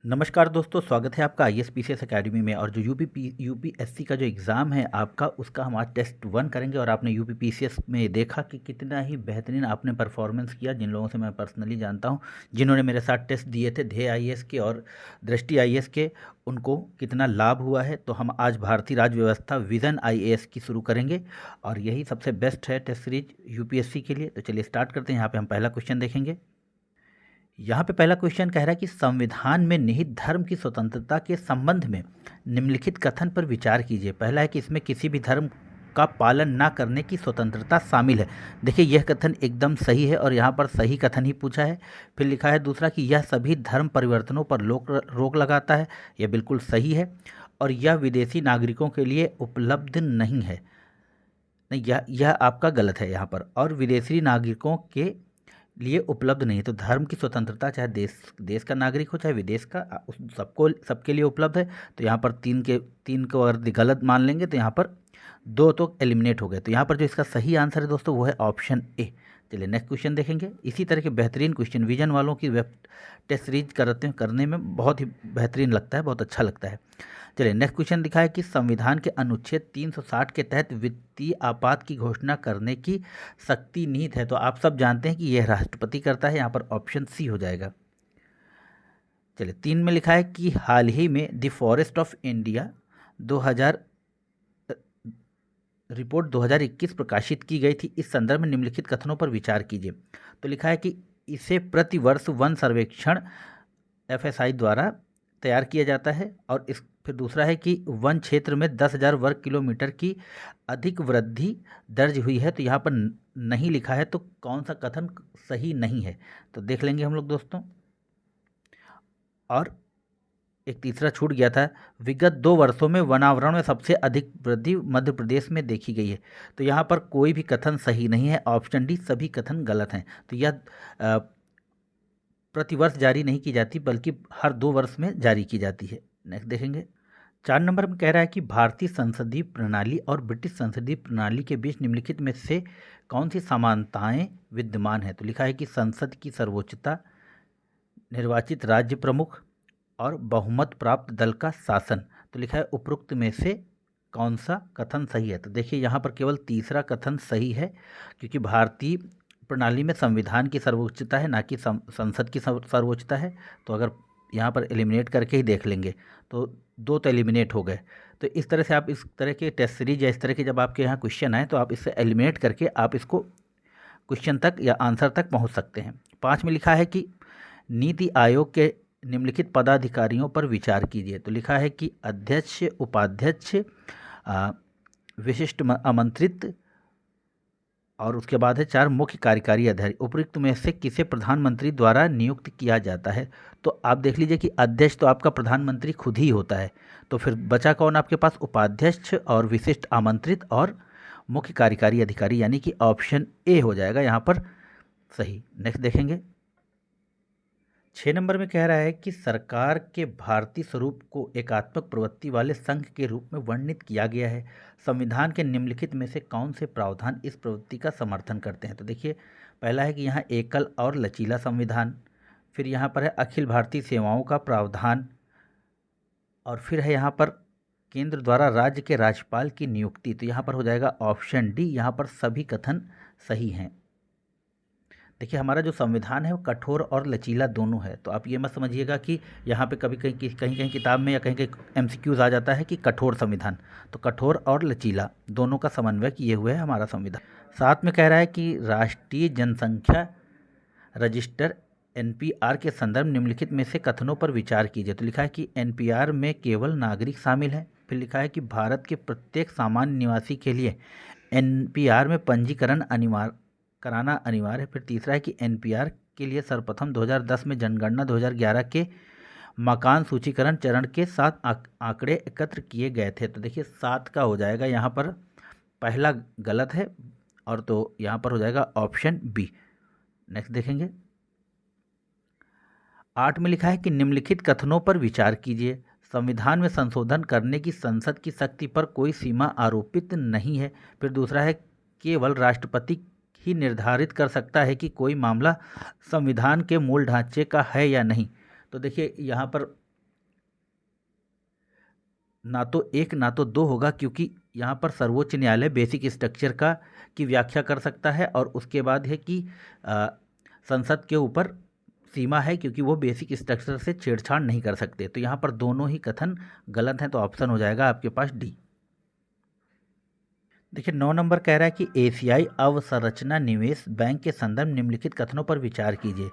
नमस्कार दोस्तों, स्वागत है आपका IAS PCS अकेडमी में। और जो यूपीएससी का जो एग्ज़ाम है आपका, उसका हम आज टेस्ट 1 करेंगे। और आपने यूपी PCS में देखा कि कितना ही बेहतरीन आपने परफॉर्मेंस किया। जिन लोगों से मैं पर्सनली जानता हूं, जिन्होंने मेरे साथ टेस्ट दिए थे, ध्येय IAS के और दृष्टि IAS के, उनको कितना लाभ हुआ है। तो हम आज भारतीय राज्य व्यवस्था विजन IAS की शुरू करेंगे और यही सबसे बेस्ट है टेस्ट सीरीज यूपीएससी के लिए। तो चलिए स्टार्ट करते हैं। यहाँ पे हम पहला क्वेश्चन देखेंगे। यहाँ पे पहला क्वेश्चन कह रहा है कि संविधान में निहित धर्म की स्वतंत्रता के संबंध में निम्नलिखित कथन पर विचार कीजिए। पहला है कि इसमें किसी भी धर्म का पालन ना करने की स्वतंत्रता शामिल है। देखिए, यह कथन एकदम सही है और यहाँ पर सही कथन ही पूछा है। फिर लिखा है दूसरा कि यह सभी धर्म परिवर्तनों पर रोक लगाता है। यह बिल्कुल सही है। और यह विदेशी नागरिकों के लिए उपलब्ध नहीं है। नहीं, यह आपका गलत है यहाँ पर। और विदेशी नागरिकों के लिए उपलब्ध नहीं है। तो धर्म की स्वतंत्रता चाहे देश का नागरिक हो चाहे विदेश का, सबके लिए उपलब्ध है। तो यहाँ पर तीन को अगर गलत मान लेंगे तो यहाँ पर दो तो एलिमिनेट हो गए। तो यहाँ पर जो इसका सही आंसर है दोस्तों, वो है ऑप्शन ए। चलिए नेक्स्ट क्वेश्चन देखेंगे। इसी तरह के बेहतरीन क्वेश्चन विजन वालों की वेब टेस्ट सीरीज करने में बहुत ही बेहतरीन लगता है, बहुत अच्छा लगता है। चलिए नेक्स्ट क्वेश्चन दिखा है कि संविधान के अनुच्छेद 360 के तहत वित्तीय आपात की घोषणा करने की शक्ति निहित है। तो आप सब जानते हैं कि यह राष्ट्रपति करता है। यहाँ पर ऑप्शन सी हो जाएगा। चलिए 3 में लिखा है कि हाल ही में the forest of India 2000 report 2021 प्रकाशित की गई थी। इस संदर्भ में निम्नलिखित कथनों पर विचार कीजिए। तो लिखा है कि इसे प्रतिवर्ष वन सर्वेक्षण FSI द्वारा तैयार किया जाता है। और फिर दूसरा है कि वन क्षेत्र में 10,000 वर्ग किलोमीटर की अधिक वृद्धि दर्ज हुई है। तो यहाँ पर नहीं लिखा है, तो कौन सा कथन सही नहीं है तो देख लेंगे हम लोग दोस्तों। और एक तीसरा छूट गया था, विगत 2 वर्षों में वनावरण में सबसे अधिक वृद्धि मध्य प्रदेश में देखी गई है। तो यहाँ पर कोई भी कथन सही नहीं है। ऑप्शन डी सभी कथन गलत हैं। तो यह प्रतिवर्ष जारी नहीं की जाती, बल्कि हर 2 वर्ष में जारी की जाती है। नेक्स्ट देखेंगे। 4 नंबर में कह रहा है कि भारतीय संसदीय प्रणाली और ब्रिटिश संसदीय प्रणाली के बीच निम्नलिखित में से कौन सी समानताएं विद्यमान है। तो लिखा है कि संसद की सर्वोच्चता, निर्वाचित राज्य प्रमुख और बहुमत प्राप्त दल का शासन। तो लिखा है उपरोक्त में से कौन सा कथन सही है। तो देखिए, यहाँ पर केवल तीसरा कथन सही है, क्योंकि भारतीय प्रणाली में संविधान की सर्वोच्चता है, ना कि संसद की सर्वोच्चता है। तो अगर यहाँ पर एलिमिनेट करके ही देख लेंगे तो 2 तो एलिमिनेट हो गए। तो इस तरह से आप इस तरह के टेस्ट सीरीज या इस तरह के जब आपके यहाँ क्वेश्चन आए तो आप इससे एलिमिनेट करके आप इसको क्वेश्चन तक या आंसर तक पहुँच सकते हैं। 5 में लिखा है कि नीति आयोग के निम्नलिखित पदाधिकारियों पर विचार कीजिए। तो लिखा है कि अध्यक्ष, उपाध्यक्ष, विशिष्ट आमंत्रित, और उसके बाद है 4 मुख्य कार्यकारी अधिकारी। उपयुक्त में से किसे प्रधानमंत्री द्वारा नियुक्त किया जाता है। तो आप देख लीजिए कि अध्यक्ष तो आपका प्रधानमंत्री खुद ही होता है। तो फिर बचा कौन आपके पास, उपाध्यक्ष और विशिष्ट आमंत्रित और मुख्य कार्यकारी अधिकारी, यानी कि ऑप्शन ए हो जाएगा यहाँ पर सही। नेक्स्ट देखेंगे। 6 नंबर में कह रहा है कि सरकार के भारतीय स्वरूप को एकात्मक प्रवृत्ति वाले संघ के रूप में वर्णित किया गया है। संविधान के निम्नलिखित में से कौन से प्रावधान इस प्रवृत्ति का समर्थन करते हैं। तो देखिए, पहला है कि यहाँ एकल और लचीला संविधान, फिर यहाँ पर है अखिल भारतीय सेवाओं का प्रावधान, और फिर है यहाँ पर केंद्र द्वारा राज्य के राज्यपाल की नियुक्ति। तो यहाँ पर हो जाएगा ऑप्शन डी। यहाँ पर सभी कथन सही हैं। देखिए, हमारा जो संविधान है वो कठोर और लचीला दोनों है। तो आप ये मत समझिएगा कि यहाँ पे कहीं किताब में या कहीं MCQs आ जाता है कि कठोर संविधान। तो कठोर और लचीला दोनों का समन्वय किए हुए है हमारा संविधान। 7 में कह रहा है कि राष्ट्रीय जनसंख्या रजिस्टर NPR के संदर्भ निम्नलिखित में से कथनों पर विचार कीजिए। तो लिखा है कि NPR में केवल नागरिक शामिल है। फिर लिखा है कि भारत के प्रत्येक सामान्य निवासी के लिए NPR में पंजीकरण कराना अनिवार्य है। फिर तीसरा है कि NPR के लिए सर्वप्रथम 2010 में जनगणना 2011 के मकान सूचीकरण चरण के 7 आंकड़े एकत्र किए गए थे। तो देखिए 7 का हो जाएगा यहाँ पर पहला गलत है, और तो यहाँ पर हो जाएगा ऑप्शन बी। नेक्स्ट देखेंगे। 8 में लिखा है कि निम्नलिखित कथनों पर विचार कीजिए। संविधान में संशोधन करने की संसद की शक्ति पर कोई सीमा आरोपित नहीं है। फिर दूसरा है केवल राष्ट्रपति ही निर्धारित कर सकता है कि कोई मामला संविधान के मूल ढांचे का है या नहीं। तो देखिए, यहाँ पर ना तो एक ना तो दो होगा, क्योंकि यहाँ पर सर्वोच्च न्यायालय बेसिक स्ट्रक्चर का की व्याख्या कर सकता है, और उसके बाद है कि संसद के ऊपर सीमा है, क्योंकि वो बेसिक स्ट्रक्चर से छेड़छाड़ नहीं कर सकते। तो यहाँ पर दोनों ही कथन गलत हैं, तो ऑप्शन हो जाएगा आपके पास डी। देखिए 9 नंबर कह रहा है कि एशियाई अवसंरचना निवेश बैंक के संदर्भ निम्नलिखित कथनों पर विचार कीजिए।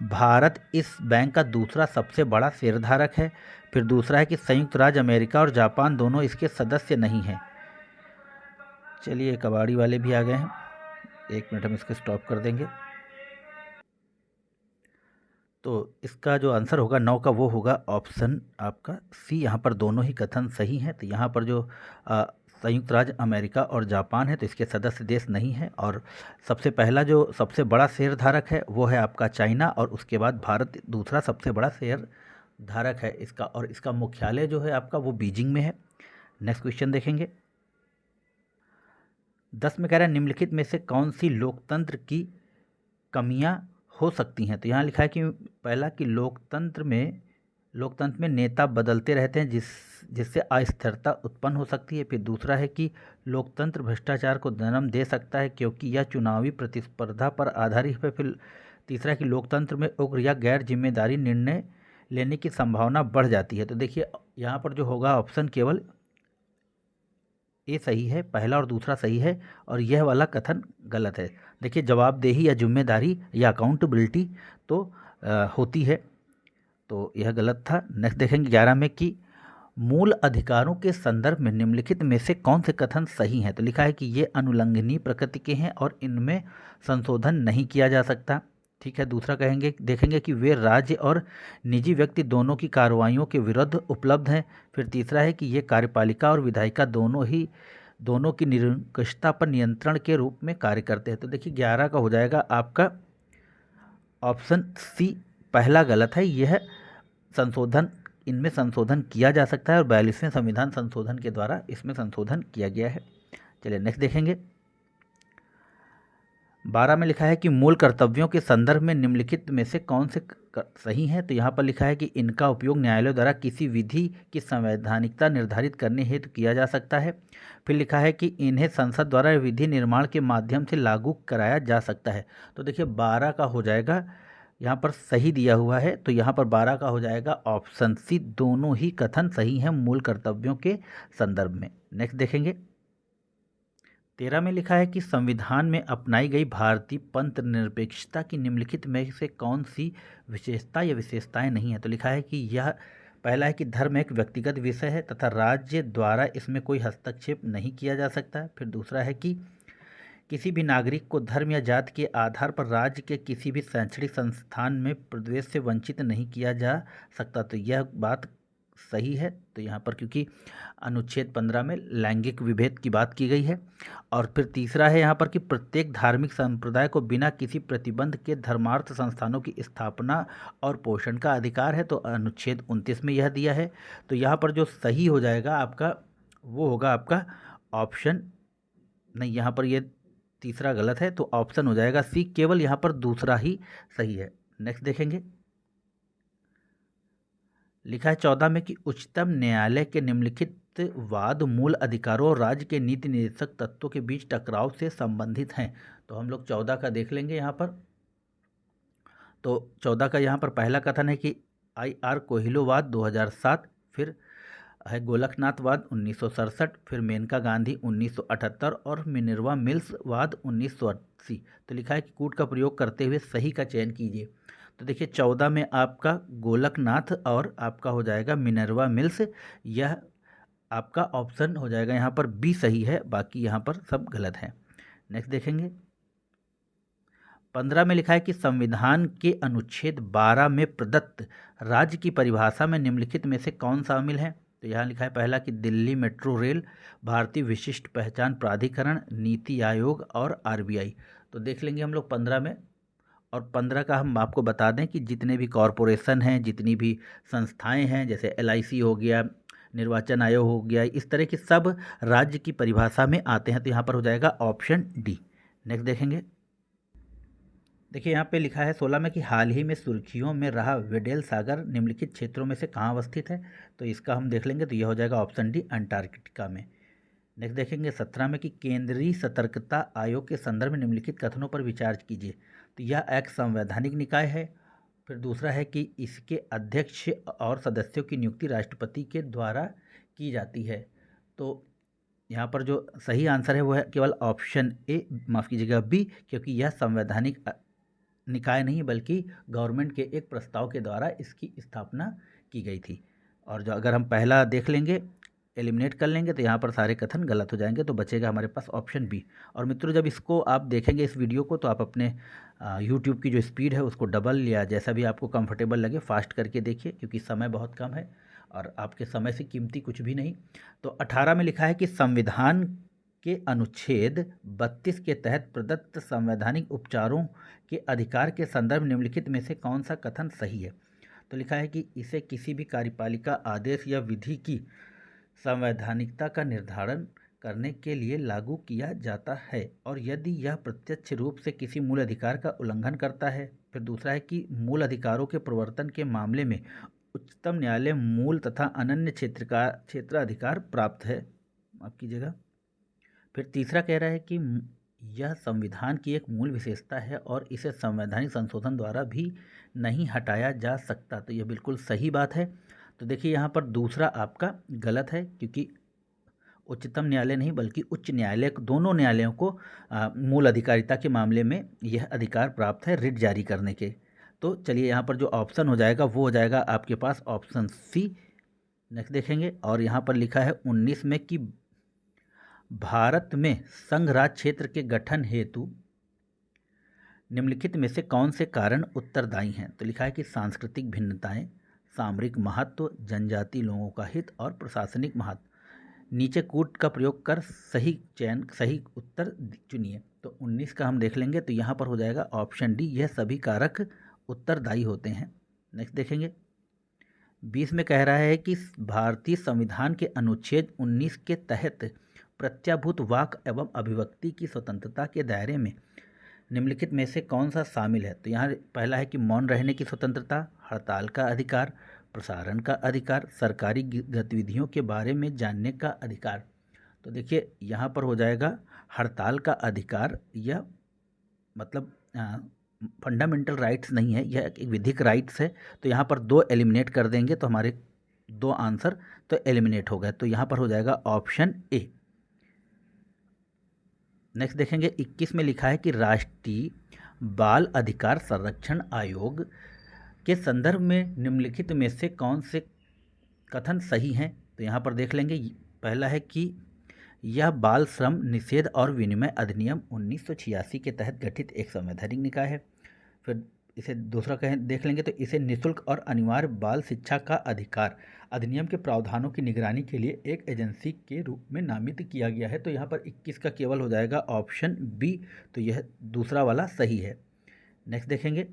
भारत इस बैंक का दूसरा सबसे बड़ा शेयरधारक है। फिर दूसरा है कि संयुक्त राज्य अमेरिका और जापान दोनों इसके सदस्य नहीं हैं। चलिए कबाड़ी वाले भी आ गए हैं, 1 मिनट हम इसको स्टॉप कर देंगे। तो इसका जो आंसर होगा 9 का वो होगा ऑप्शन आपका सी। यहाँ पर दोनों ही कथन सही हैं। तो यहाँ पर जो संयुक्त राज्य अमेरिका और जापान है तो इसके सदस्य देश नहीं है, और सबसे पहला जो सबसे बड़ा शेयर धारक है वो है आपका चाइना, और उसके बाद भारत दूसरा सबसे बड़ा शेयर धारक है इसका, और इसका मुख्यालय जो है आपका वो बीजिंग में है। नेक्स्ट क्वेश्चन देखेंगे। 10 में कह रहा है निम्नलिखित में से कौन सी लोकतंत्र की कमियां हो सकती हैं। तो यहाँ लिखा है कि पहला कि लोकतंत्र में नेता बदलते रहते हैं, जिससे अस्थिरता उत्पन्न हो सकती है। फिर दूसरा है कि लोकतंत्र भ्रष्टाचार को जन्म दे सकता है, क्योंकि यह चुनावी प्रतिस्पर्धा पर आधारित है। फिर तीसरा है कि लोकतंत्र में उग्र या गैर जिम्मेदारी निर्णय लेने की संभावना बढ़ जाती है। तो देखिए यहाँ पर जो होगा ऑप्शन केवल ए सही है, पहला और दूसरा सही है, और यह वाला कथन गलत है। देखिए जवाबदेही या जिम्मेदारी या अकाउंटेबिलिटी तो होती है, तो यह गलत था। नेक्स्ट देखेंगे 11 में कि मूल अधिकारों के संदर्भ में निम्नलिखित में से कौन से कथन सही हैं। तो लिखा है कि ये अनुल्लंघनीय प्रकृति के हैं और इनमें संशोधन नहीं किया जा सकता। ठीक है, दूसरा देखेंगे कि वे राज्य और निजी व्यक्ति दोनों की कार्रवाइयों के विरुद्ध उपलब्ध हैं। फिर तीसरा है कि ये कार्यपालिका और विधायिका दोनों की निरंकुशता पर नियंत्रण के रूप में कार्य करते हैं। तो देखिए 11 का हो जाएगा आपका ऑप्शन सी, पहला गलत है। यह इनमें संशोधन किया जा सकता है, और 42वें संविधान संशोधन के द्वारा इसमें संशोधन किया गया है। चलिए नेक्स्ट देखेंगे। 12 में लिखा है कि मूल कर्तव्यों के संदर्भ में निम्नलिखित में से कौन से सही हैं। तो यहाँ पर लिखा है कि इनका उपयोग न्यायालय द्वारा किसी विधि की संवैधानिकता निर्धारित करने हेतु किया जा सकता है। फिर लिखा है कि इन्हें संसद द्वारा विधि निर्माण के माध्यम से लागू कराया जा सकता है। तो देखिए 12 का हो जाएगा, यहाँ पर सही दिया हुआ है, तो यहाँ पर 12 का हो जाएगा ऑप्शन सी, दोनों ही कथन सही हैं मूल कर्तव्यों के संदर्भ में। नेक्स्ट देखेंगे। 13 में लिखा है कि संविधान में अपनाई गई भारतीय पंथ निरपेक्षता की निम्नलिखित में से कौन सी विशेषता या विशेषताएं नहीं है। तो लिखा है कि यह पहला है कि धर्म एक व्यक्तिगत विषय है तथा राज्य द्वारा इसमें कोई हस्तक्षेप नहीं किया जा सकता। फिर दूसरा है कि किसी भी नागरिक को धर्म या जाति के आधार पर राज्य के किसी भी शैक्षणिक संस्थान में प्रवेश से वंचित नहीं किया जा सकता। तो यह बात सही है। तो यहाँ पर क्योंकि अनुच्छेद 15 में लैंगिक विभेद की बात की गई है। और फिर तीसरा है यहाँ पर कि प्रत्येक धार्मिक संप्रदाय को बिना किसी प्रतिबंध के धर्मार्थ संस्थानों की स्थापना और पोषण का अधिकार है। तो अनुच्छेद 29 में यह दिया है। तो यहाँ पर जो सही हो जाएगा आपका वो होगा आपका ऑप्शन नहीं, यहाँ पर ये तीसरा गलत है, तो ऑप्शन हो जाएगा सी, केवल यहाँ पर दूसरा ही सही है। नेक्स्ट देखेंगे। लिखा है 14 में कि उच्चतम न्यायालय के निम्नलिखित वाद मूल अधिकारों और राज्य के नीति निर्देशक तत्वों के बीच टकराव से संबंधित हैं। तो हम लोग 14 का देख लेंगे यहाँ पर। तो 14 का यहाँ पर पहला कथन है कि IR कोहिलोवाद 2007, फिर है गोलकनाथवाद 1967, फिर मेनका गांधी 1978 और मिनर्वा मिल्स वाद 1980। तो लिखा है कि कूट का प्रयोग करते हुए सही का चयन कीजिए। तो देखिए 14 में आपका गोलकनाथ और आपका हो जाएगा मिनर्वा मिल्स, यह आपका ऑप्शन हो जाएगा यहाँ पर बी सही है, बाकी यहाँ पर सब गलत है। नेक्स्ट देखेंगे। 15 में लिखा है कि संविधान के अनुच्छेद 12 में प्रदत्त राज्य की परिभाषा में निम्नलिखित में से कौन शामिल है। तो यहाँ लिखा है पहला कि दिल्ली मेट्रो रेल, भारतीय विशिष्ट पहचान प्राधिकरण, नीति आयोग और RBI। तो देख लेंगे हम लोग 15 में। और 15 का हम आपको बता दें कि जितने भी कॉरपोरेशन हैं, जितनी भी संस्थाएं हैं, जैसे LIC हो गया, निर्वाचन आयोग हो गया, इस तरह के सब राज्य की परिभाषा में आते हैं। तो यहाँ पर हो जाएगा ऑप्शन डी। नेक्स्ट देखेंगे। देखिए यहाँ पे लिखा है 16 में कि हाल ही में सुर्खियों में रहा वेडेल सागर निम्नलिखित क्षेत्रों में से कहाँ अवस्थित है। तो इसका हम देख लेंगे तो यह हो जाएगा ऑप्शन डी, अंटार्कटिका में। नेक्स्ट देखेंगे 17 में कि केंद्रीय सतर्कता आयोग के संदर्भ में निम्नलिखित कथनों पर विचार कीजिए। तो यह एक संवैधानिक निकाय है। फिर दूसरा है कि इसके अध्यक्ष और सदस्यों की नियुक्ति राष्ट्रपति के द्वारा की जाती है। तो यहाँ पर जो सही आंसर है वो है केवल ऑप्शन ए, माफ़ कीजिएगा बी, क्योंकि यह संवैधानिक निकाय नहीं बल्कि गवर्नमेंट के एक प्रस्ताव के द्वारा इसकी स्थापना की गई थी। और जो अगर हम पहला देख लेंगे, एलिमिनेट कर लेंगे, तो यहाँ पर सारे कथन गलत हो जाएंगे, तो बचेगा हमारे पास ऑप्शन बी। और मित्रों जब इसको आप देखेंगे इस वीडियो को, तो आप अपने यूट्यूब की जो स्पीड है उसको डबल या जैसा भी आपको कंफर्टेबल लगे फास्ट करके देखिए, क्योंकि समय बहुत कम है और आपके समय से कीमती कुछ भी नहीं। तो 18 में लिखा है कि संविधान के अनुच्छेद 32 के तहत प्रदत्त संवैधानिक उपचारों के अधिकार के संदर्भ निम्नलिखित में से कौन सा कथन सही है। तो लिखा है कि इसे किसी भी कार्यपालिका आदेश या विधि की संवैधानिकता का निर्धारण करने के लिए लागू किया जाता है, और यदि यह प्रत्यक्ष रूप से किसी मूल अधिकार का उल्लंघन करता है। फिर दूसरा है कि मूल अधिकारों के प्रवर्तन के मामले में उच्चतम न्यायालय मूल तथा अनन्य क्षेत्राधिकार प्राप्त है, माफ कीजिएगा। फिर तीसरा कह रहा है कि यह संविधान की एक मूल विशेषता है और इसे संवैधानिक संशोधन द्वारा भी नहीं हटाया जा सकता। तो यह बिल्कुल सही बात है। तो देखिए यहाँ पर दूसरा आपका गलत है, क्योंकि उच्चतम न्यायालय नहीं बल्कि उच्च न्यायालय, दोनों न्यायालयों को मूल अधिकारिता के मामले में यह अधिकार प्राप्त है रिट जारी करने के। तो चलिए यहाँ पर जो ऑप्शन हो जाएगा वो हो जाएगा आपके पास ऑप्शन सी। नेक्स्ट देखेंगे, और यहाँ पर लिखा है 19 में कि भारत में संघ राज क्षेत्र के गठन हेतु निम्नलिखित में से कौन से कारण उत्तरदायी हैं। तो लिखा है कि सांस्कृतिक भिन्नताएं, सामरिक महत्व, जनजाति लोगों का हित और प्रशासनिक महत्व। नीचे कूट का प्रयोग कर सही उत्तर चुनिए। तो 19 का हम देख लेंगे, तो यहाँ पर हो जाएगा ऑप्शन डी, यह सभी कारक उत्तरदायी होते हैं। नेक्स्ट देखेंगे 20 में कह रहा है कि भारतीय संविधान के अनुच्छेद 19 के तहत प्रत्याभूत वाक एवं अभिव्यक्ति की स्वतंत्रता के दायरे में निम्नलिखित में से कौन सा शामिल है। तो यहाँ पहला है कि मौन रहने की स्वतंत्रता, हड़ताल का अधिकार, प्रसारण का अधिकार, सरकारी गतिविधियों के बारे में जानने का अधिकार। तो देखिए यहाँ पर हो जाएगा हड़ताल का अधिकार। यह मतलब फंडामेंटल राइट्स नहीं है, यह एक विधिक राइट्स है। तो यहाँ पर 2 एलिमिनेट कर देंगे तो हमारे 2 आंसर तो एलिमिनेट हो गए। तो यहाँ पर हो जाएगा ऑप्शन ए। नेक्स्ट देखेंगे 21 में लिखा है कि राष्ट्रीय बाल अधिकार संरक्षण आयोग के संदर्भ में निम्नलिखित में से कौन से कथन सही हैं। तो यहाँ पर देख लेंगे, पहला है कि यह बाल श्रम निषेध और विनिमय अधिनियम 1986 के तहत गठित एक संवैधानिक निकाय है। फिर इसे दूसरा देख लेंगे, तो इसे निःशुल्क और अनिवार्य बाल शिक्षा का अधिकार अधिनियम के प्रावधानों की निगरानी के लिए एक एजेंसी के रूप में नामित किया गया है। तो यहाँ पर 21 का केवल हो जाएगा ऑप्शन बी, तो यह दूसरा वाला सही है। नेक्स्ट देखेंगे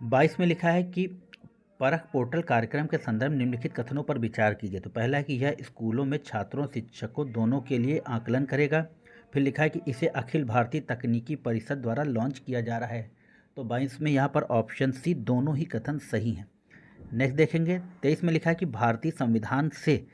22 में लिखा है कि परख पोर्टल कार्यक्रम के संदर्भ निम्नलिखित कथनों पर विचार कीजिए। तो पहला है कि यह स्कूलों में छात्रों शिक्षकों दोनों के लिए आकलन करेगा। फिर लिखा है कि इसे अखिल भारतीय तकनीकी परिषद द्वारा लॉन्च किया जा रहा है। तो 22 में यहाँ पर ऑप्शन सी, दोनों ही कथन सही हैं। नेक्स्ट देखेंगे 23 में लिखा है कि भारतीय संविधान से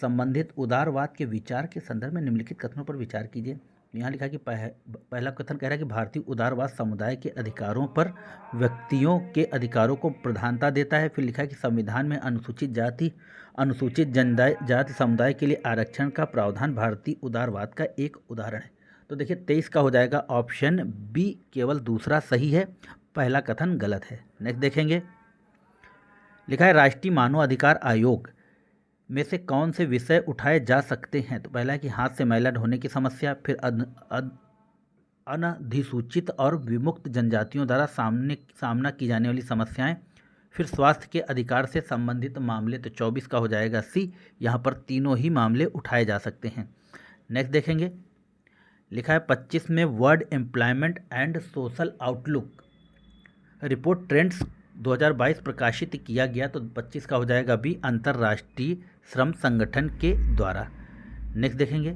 संबंधित उदारवाद के विचार के संदर्भ में निम्नलिखित कथनों पर विचार कीजिए। यहाँ लिखा है कि पहला कथन कह रहा है कि भारतीय उदारवाद समुदाय के अधिकारों पर व्यक्तियों के अधिकारों को प्रधानता देता है। फिर लिखा है कि संविधान में अनुसूचित जाति अनुसूचित जनजाति समुदाय के लिए आरक्षण का प्रावधान भारतीय उदारवाद का एक उदाहरण है। तो देखिए 23 का हो जाएगा ऑप्शन बी, केवल दूसरा सही है, पहला कथन गलत है। नेक्स्ट देखेंगे, लिखा है राष्ट्रीय मानव अधिकार आयोग में से कौन से विषय उठाए जा सकते हैं। तो पहला है कि हाथ से मैला ढोने की समस्या, फिर अनधिसूचित और विमुक्त जनजातियों द्वारा सामना की जाने वाली समस्याएं, फिर स्वास्थ्य के अधिकार से संबंधित मामले। तो 24 का हो जाएगा सी, यहाँ पर तीनों ही मामले उठाए जा सकते हैं। नेक्स्ट देखेंगे, लिखा है 25 में world employment and social outlook report trends 2022 प्रकाशित किया गया। तो 25 का हो जाएगा बी, अंतर्राष्ट्रीय श्रम संगठन के द्वारा। नेक्स्ट देखेंगे,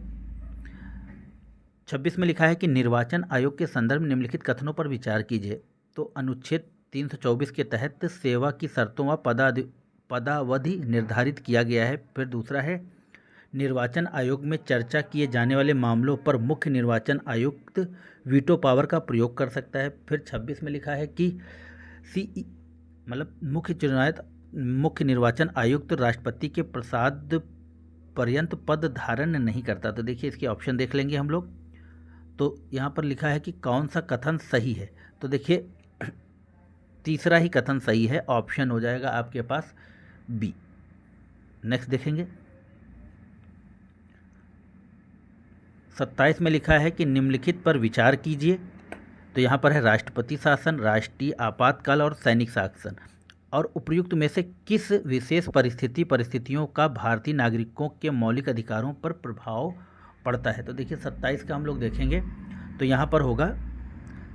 26 में लिखा है कि निर्वाचन आयोग के संदर्भ में निम्नलिखित कथनों पर विचार कीजिए। तो अनुच्छेद 324 के तहत सेवा की शर्तों व पदावधि निर्धारित किया गया है। फिर दूसरा है निर्वाचन आयोग में चर्चा किए जाने वाले मामलों पर मुख्य निर्वाचन आयुक्त वीटो पावर का प्रयोग कर सकता है। फिर 26 में लिखा है कि सीई मतलब मुख्य निर्वाचन आयुक्त राष्ट्रपति के प्रसाद पर्यंत पद धारण नहीं करता। तो देखिए इसके ऑप्शन देख लेंगे हम लोग। तो यहाँ पर लिखा है कि कौन सा कथन सही है। तो देखिए तीसरा ही कथन सही है, ऑप्शन हो जाएगा आपके पास बी। नेक्स्ट देखेंगे 27 में लिखा है कि निम्नलिखित पर विचार कीजिए। तो यहाँ पर है राष्ट्रपति शासन, राष्ट्रीय आपातकाल और सैनिक शासन, और उपयुक्त में से किस विशेष परिस्थितियों का भारतीय नागरिकों के मौलिक अधिकारों पर प्रभाव पड़ता है। तो देखिए 27 का हम लोग देखेंगे तो यहाँ पर होगा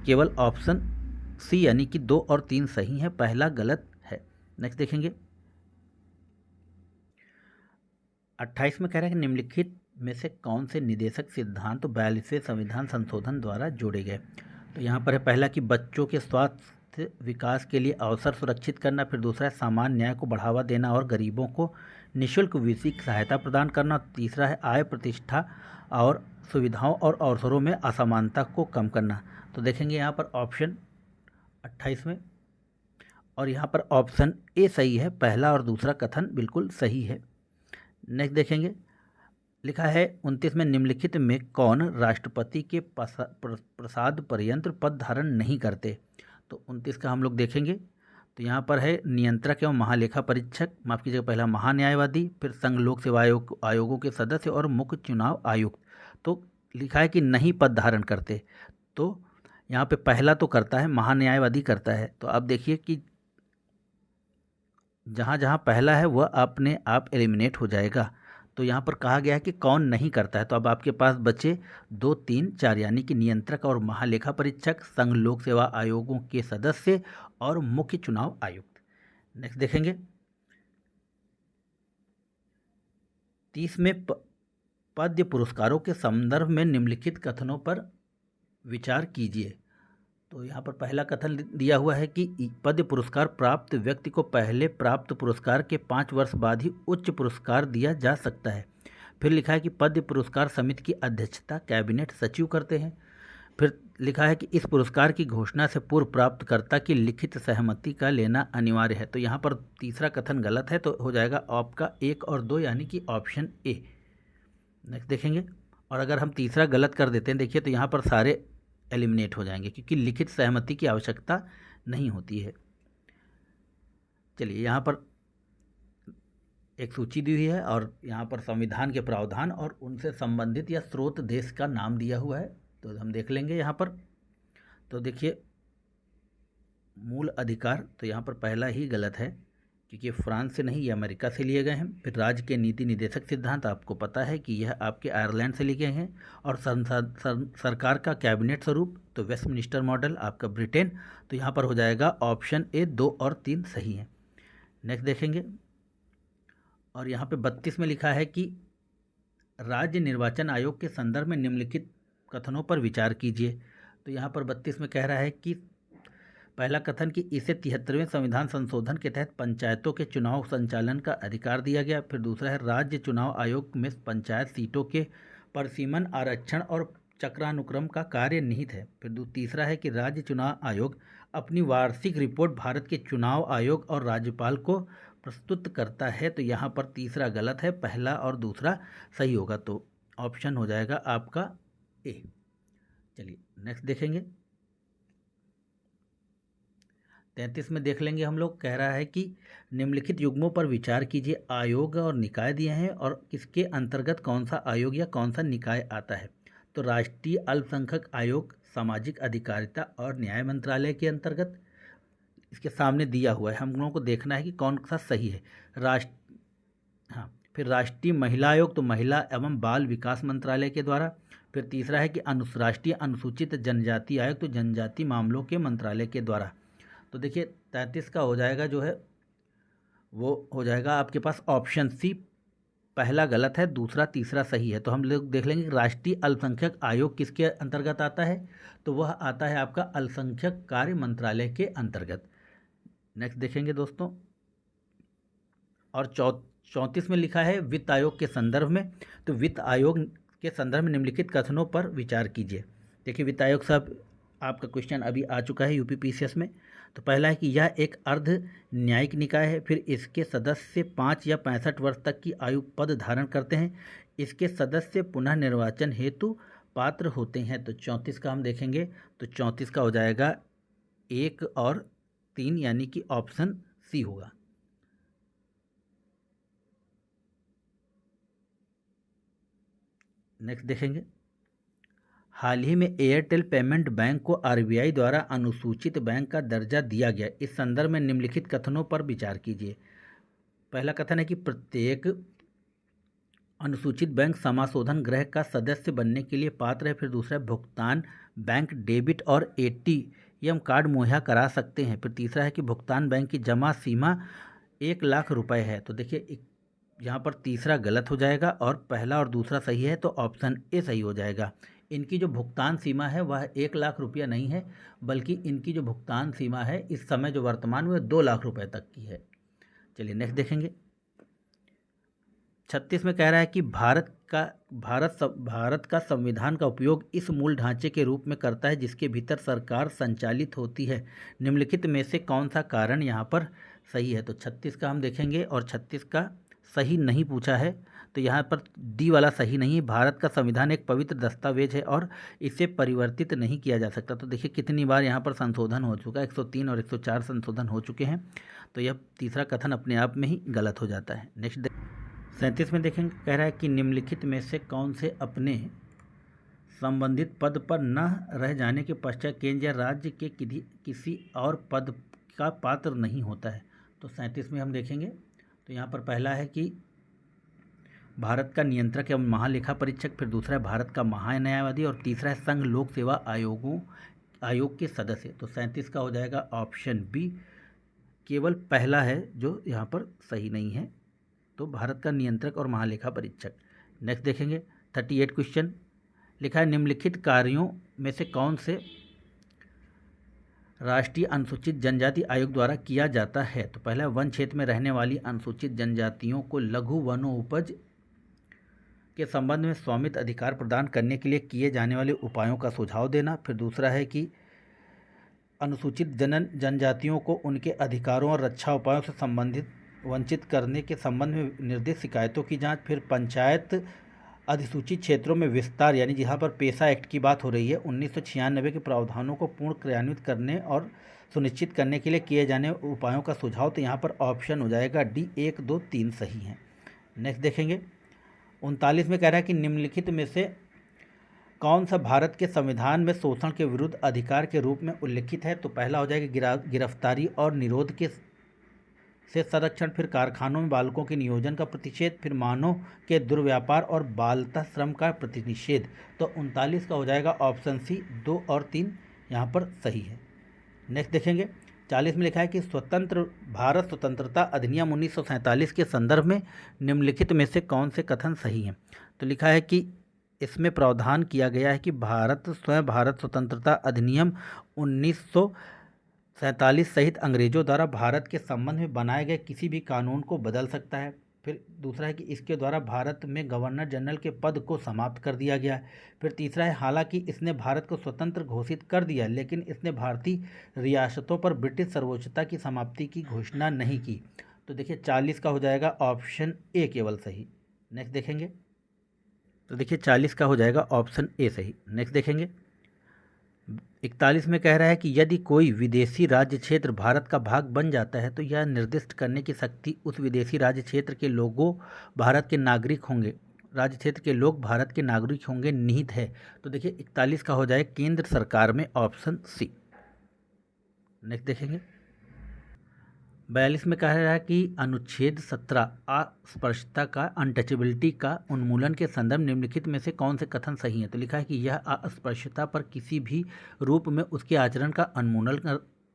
केवल ऑप्शन सी, यानी कि 2 और 3 सही है, पहला गलत है। नेक्स्ट देखेंगे 28 में कह रहा है कि निम्नलिखित में से कौन से निदेशक सिद्धांत 42वें संविधान संशोधन द्वारा जोड़े गए। तो यहाँ पर है पहला कि बच्चों के स्वास्थ्य विकास के लिए अवसर सुरक्षित करना, फिर दूसरा है सामान्य न्याय को बढ़ावा देना और गरीबों को निःशुल्क विधिक सहायता प्रदान करना, तीसरा है आय प्रतिष्ठा और सुविधाओं और अवसरों में असमानता को कम करना। तो देखेंगे यहाँ पर ऑप्शन 28 में, और यहाँ पर ऑप्शन ए सही है, पहला और दूसरा कथन बिल्कुल सही है। नेक्स्ट देखेंगे लिखा है 29 में निम्नलिखित में कौन राष्ट्रपति के प्रसाद पर्यंत पद धारण नहीं करते। तो 29 का हम लोग देखेंगे तो यहाँ पर है नियंत्रक एवं महालेखा परीक्षक, माफ़ कीजिएगा पहला महान्यायवादी, फिर संघ लोक सेवा आयोगों के सदस्य और मुख्य चुनाव आयुक्त। तो लिखा है कि नहीं पद धारण करते। तो यहाँ पे पहला तो करता है, महान्यायवादी करता है। तो आप देखिए कि जहाँ जहाँ पहला है वह अपने आप एलिमिनेट हो जाएगा। तो यहाँ पर कहा गया है कि कौन नहीं करता है। तो अब आपके पास बचे 2, 3, 4, यानी कि नियंत्रक और महालेखा परीक्षक, संघ लोक सेवा आयोगों के सदस्य और मुख्य चुनाव आयुक्त। नेक्स्ट देखेंगे 30 में पद्म पुरस्कारों के संदर्भ में निम्नलिखित कथनों पर विचार कीजिए। तो यहाँ पर पहला कथन दिया हुआ है कि पद्म पुरस्कार प्राप्त व्यक्ति को पहले प्राप्त पुरस्कार के 5 वर्ष बाद ही उच्च पुरस्कार दिया जा सकता है। फिर लिखा है कि पद्म पुरस्कार समिति की अध्यक्षता कैबिनेट सचिव करते हैं। फिर लिखा है कि इस पुरस्कार की घोषणा से पूर्व प्राप्तकर्ता की लिखित सहमति का लेना अनिवार्य है। तो यहाँ पर तीसरा कथन गलत है, तो हो जाएगा आपका 1 और 2, यानी कि ऑप्शन ए। नेक्स्ट देखेंगे, और अगर हम तीसरा गलत कर देते हैं, देखिए तो यहाँ पर सारे एलिमिनेट हो जाएंगे क्योंकि लिखित सहमति की आवश्यकता नहीं होती है। चलिए यहाँ पर एक सूची दी हुई है और यहाँ पर संविधान के प्रावधान और उनसे संबंधित या स्रोत देश का नाम दिया हुआ है। तो हम देख लेंगे यहाँ पर। तो देखिए मूल अधिकार, तो यहाँ पर पहला ही गलत है क्योंकि फ्रांस से नहीं, ये अमेरिका से लिए गए हैं। फिर राज्य के नीति निदेशक सिद्धांत, आपको पता है कि यह आपके आयरलैंड से लिए गए हैं। और सरकार का कैबिनेट स्वरूप, तो वेस्टमिनिस्टर मॉडल आपका ब्रिटेन। तो यहाँ पर हो जाएगा ऑप्शन ए, 2 और 3 सही है। नेक्स्ट देखेंगे, और यहाँ पे 32 में लिखा है कि राज्य निर्वाचन आयोग के संदर्भ में निम्नलिखित कथनों पर विचार कीजिए। तो यहाँ पर 32 में कह रहा है कि पहला कथन कि इसे 73वें संविधान संशोधन के तहत पंचायतों के चुनाव संचालन का अधिकार दिया गया। फिर दूसरा है राज्य चुनाव आयोग में पंचायत सीटों के परिसीमन, आरक्षण और चक्रानुक्रम का कार्य निहित है। फिर तीसरा है कि राज्य चुनाव आयोग अपनी वार्षिक रिपोर्ट भारत के चुनाव आयोग और राज्यपाल को प्रस्तुत करता है। तो यहाँ पर तीसरा गलत है, पहला और दूसरा सही होगा। तो ऑप्शन हो जाएगा आपका ए। चलिए नेक्स्ट देखेंगे 33 में देख लेंगे हम लोग। कह रहा है कि निम्नलिखित युग्मों पर विचार कीजिए। आयोग और निकाय दिए हैं और किसके अंतर्गत कौन सा आयोग या कौन सा निकाय आता है। तो राष्ट्रीय अल्पसंख्यक आयोग सामाजिक अधिकारिता और न्याय मंत्रालय के अंतर्गत इसके सामने दिया हुआ है। हम लोगों को देखना है कि कौन सा सही है। फिर राष्ट्रीय महिला आयोग, तो महिला एवं बाल विकास मंत्रालय के द्वारा। फिर तीसरा है कि राष्ट्रीय अनुसूचित जनजाति आयोग, तो जनजाति मामलों के मंत्रालय के द्वारा। तो देखिए 33 का हो जाएगा जो है वो हो जाएगा आपके पास ऑप्शन सी, पहला गलत है, दूसरा तीसरा सही है। तो हम लोग देख लेंगे राष्ट्रीय अल्पसंख्यक आयोग किसके अंतर्गत आता है, तो वह आता है आपका अल्पसंख्यक कार्य मंत्रालय के अंतर्गत। नेक्स्ट देखेंगे दोस्तों, और 34 में लिखा है वित्त आयोग के संदर्भ में। तो वित्त आयोग के संदर्भ में निम्नलिखित कथनों पर विचार कीजिए। देखिए वित्त आयोग साहब आपका क्वेश्चन अभी आ चुका है यूपीपीसीएस में। तो पहला है कि यह एक अर्ध न्यायिक निकाय है, फिर इसके सदस्य 5 या 65 वर्ष तक की आयु पद धारण करते हैं, इसके सदस्य पुनः निर्वाचन हेतु पात्र होते हैं। तो 34 का हम देखेंगे, तो 34 का हो जाएगा 1 और 3 यानी कि ऑप्शन सी होगा। नेक्स्ट देखेंगे, हाल ही में एयरटेल पेमेंट बैंक को आरबीआई द्वारा अनुसूचित बैंक का दर्जा दिया गया, इस संदर्भ में निम्नलिखित कथनों पर विचार कीजिए। पहला कथन है कि प्रत्येक अनुसूचित बैंक समाशोधन गृह का सदस्य बनने के लिए पात्र है। फिर दूसरा, भुगतान बैंक डेबिट और एटीएम कार्ड मुहैया करा सकते हैं। फिर तीसरा है कि भुगतान बैंक की जमा सीमा 1 लाख रुपए है। तो देखिए यहाँ पर तीसरा गलत हो जाएगा और पहला और दूसरा सही है, तो ऑप्शन ए सही हो जाएगा। इनकी जो भुगतान सीमा है वह 1 लाख रुपया नहीं है, बल्कि इनकी जो भुगतान सीमा है इस समय जो वर्तमान में 2 लाख रुपए तक की है। चलिए नेक्स्ट देखेंगे, 36 में कह रहा है कि भारत का संविधान का उपयोग इस मूल ढांचे के रूप में करता है जिसके भीतर सरकार संचालित होती है, निम्नलिखित में से कौन सा कारण यहाँ पर सही है। तो 36 का हम देखेंगे और 36 का सही नहीं पूछा है, तो यहाँ पर डी वाला सही नहीं है। भारत का संविधान एक पवित्र दस्तावेज है और इसे परिवर्तित नहीं किया जा सकता। तो देखिए कितनी बार यहाँ पर संशोधन हो चुका है, 103 और 104 संशोधन हो चुके हैं, तो यह तीसरा कथन अपने आप में ही गलत हो जाता है। नेक्स्ट 37 में देखेंगे, कह रहा है कि निम्नलिखित में से कौन से अपने संबंधित पद पर न रह जाने के पश्चात केंद्र या राज्य के किसी और पद का पात्र नहीं होता है। तो 37 में हम देखेंगे, तो यहाँ पर पहला है कि भारत का नियंत्रक एवं महालेखा परीक्षक, फिर दूसरा है भारत का महान्यायवादी और तीसरा है संघ लोक सेवा आयोग के सदस्य। तो 37 का हो जाएगा ऑप्शन बी, केवल पहला है जो यहाँ पर सही नहीं है, तो भारत का नियंत्रक और महालेखा परीक्षक। नेक्स्ट देखेंगे, 38 क्वेश्चन लिखा है निम्नलिखित कार्यों में से कौन से राष्ट्रीय अनुसूचित जनजाति आयोग द्वारा किया जाता है। तो पहला, वन क्षेत्र में रहने वाली अनुसूचित जनजातियों को लघु वनोपज के संबंध में स्वामित्व अधिकार प्रदान करने के लिए किए जाने वाले उपायों का सुझाव देना। फिर दूसरा है कि अनुसूचित जनजातियों को उनके अधिकारों और रक्षा उपायों से संबंधित वंचित करने के संबंध में निर्दिष्ट शिकायतों की जांच। फिर पंचायत अधिसूचित क्षेत्रों में विस्तार, यानी जहाँ पर पेशा एक्ट की बात हो रही है, 1996 के प्रावधानों को पूर्ण क्रियान्वित करने और सुनिश्चित करने के लिए किए जाने उपायों का सुझाव। तो यहाँ पर ऑप्शन हो जाएगा डी, 1, 2, 3 सही हैं। नेक्स्ट देखेंगे, 39 में कह रहा है कि निम्नलिखित में से कौन सा भारत के संविधान में शोषण के विरुद्ध अधिकार के रूप में उल्लिखित है। तो पहला हो जाएगा गिरफ्तारी और निरोध से संरक्षण, फिर कारखानों में बालकों के नियोजन का प्रतिषेध, फिर मानव के दुर्व्यापार और बालता श्रम का प्रतिनिषेध। तो 39 का हो जाएगा ऑप्शन सी, 2 और 3 यहाँ पर सही है। नेक्स्ट देखेंगे, 40 में लिखा है कि स्वतंत्र भारत स्वतंत्रता अधिनियम 1947 के संदर्भ में निम्नलिखित में से कौन से कथन सही हैं। तो लिखा है कि इसमें प्रावधान किया गया है कि भारत स्वतंत्रता अधिनियम 1947 सहित अंग्रेजों द्वारा भारत के संबंध में बनाए गए किसी भी कानून को बदल सकता है। फिर दूसरा है कि इसके द्वारा भारत में गवर्नर जनरल के पद को समाप्त कर दिया गया है। फिर तीसरा है, हालांकि इसने भारत को स्वतंत्र घोषित कर दिया, लेकिन इसने भारतीय रियासतों पर ब्रिटिश सर्वोच्चता की समाप्ति की घोषणा नहीं की। तो देखिए 40 का हो जाएगा ऑप्शन ए केवल सही। नेक्स्ट देखेंगे, तो देखिए 40 का हो जाएगा ऑप्शन ए सही। नेक्स्ट देखेंगे, 41 में कह रहा है कि यदि कोई विदेशी राज्य क्षेत्र भारत का भाग बन जाता है तो यह निर्दिष्ट करने की शक्ति उस विदेशी राज्य क्षेत्र के लोगों भारत के नागरिक होंगे निहित है। तो देखिए 41 का हो जाए केंद्र सरकार में ऑप्शन सी। नेक्स्ट देखेंगे, 42 में कह रहा है कि अनुच्छेद 17 अस्पृश्यता का अनटचेबिलिटी का उन्मूलन के संदर्भ निम्नलिखित में से कौन से कथन सही है। तो लिखा है कि यह अस्पृश्यता पर किसी भी रूप में उसके आचरण का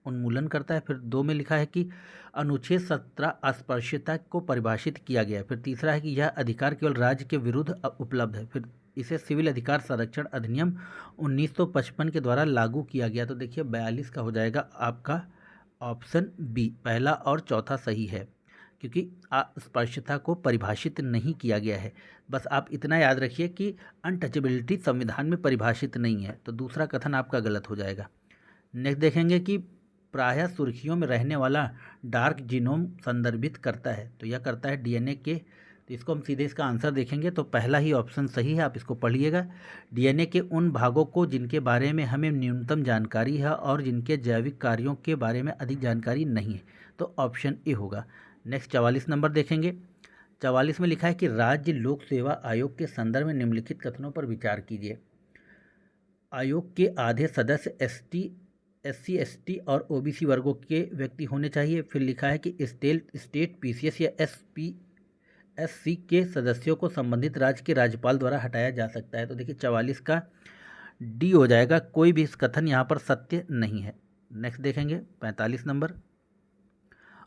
उन्मूलन करता है। फिर 2 में लिखा है कि अनुच्छेद 17 अस्पृश्यता को परिभाषित किया गया है। फिर तीसरा है कि यह अधिकार केवल राज्य के विरुद्ध उपलब्ध है। फिर इसे सिविल अधिकार संरक्षण अधिनियम 1955 के द्वारा लागू किया गया। तो देखिए 42 का हो जाएगा आपका ऑप्शन बी, पहला और चौथा सही है, क्योंकि अस्पृश्यता को परिभाषित नहीं किया गया है। बस आप इतना याद रखिए कि अनटचेबिलिटी संविधान में परिभाषित नहीं है, तो दूसरा कथन आपका गलत हो जाएगा। नेक्स्ट देखेंगे कि प्रायः सुर्खियों में रहने वाला डार्क जीनोम संदर्भित करता है, तो यह करता है डीएनए के। तो इसको हम सीधे इसका आंसर देखेंगे तो पहला ही ऑप्शन सही है, आप इसको पढ़िएगा। डीएनए के उन भागों को जिनके बारे में हमें न्यूनतम जानकारी है और जिनके जैविक कार्यों के बारे में अधिक जानकारी नहीं है, तो ऑप्शन ए होगा। नेक्स्ट 44 नंबर देखेंगे। 44 में लिखा है कि राज्य लोक सेवा आयोग के संदर्भ में निम्नलिखित कथनों पर विचार कीजिए। आयोग के आधे सदस्य एससी एसटी और ओबीसी वर्गों के व्यक्ति होने चाहिए। फिर लिखा है कि स्टेट पीसीएस या एसपीएससी के सदस्यों को संबंधित राज्य के राज्यपाल द्वारा हटाया जा सकता है। तो देखिए 44 का डी हो जाएगा, कोई भी इस कथन यहाँ पर सत्य नहीं है। नेक्स्ट देखेंगे 45 नंबर,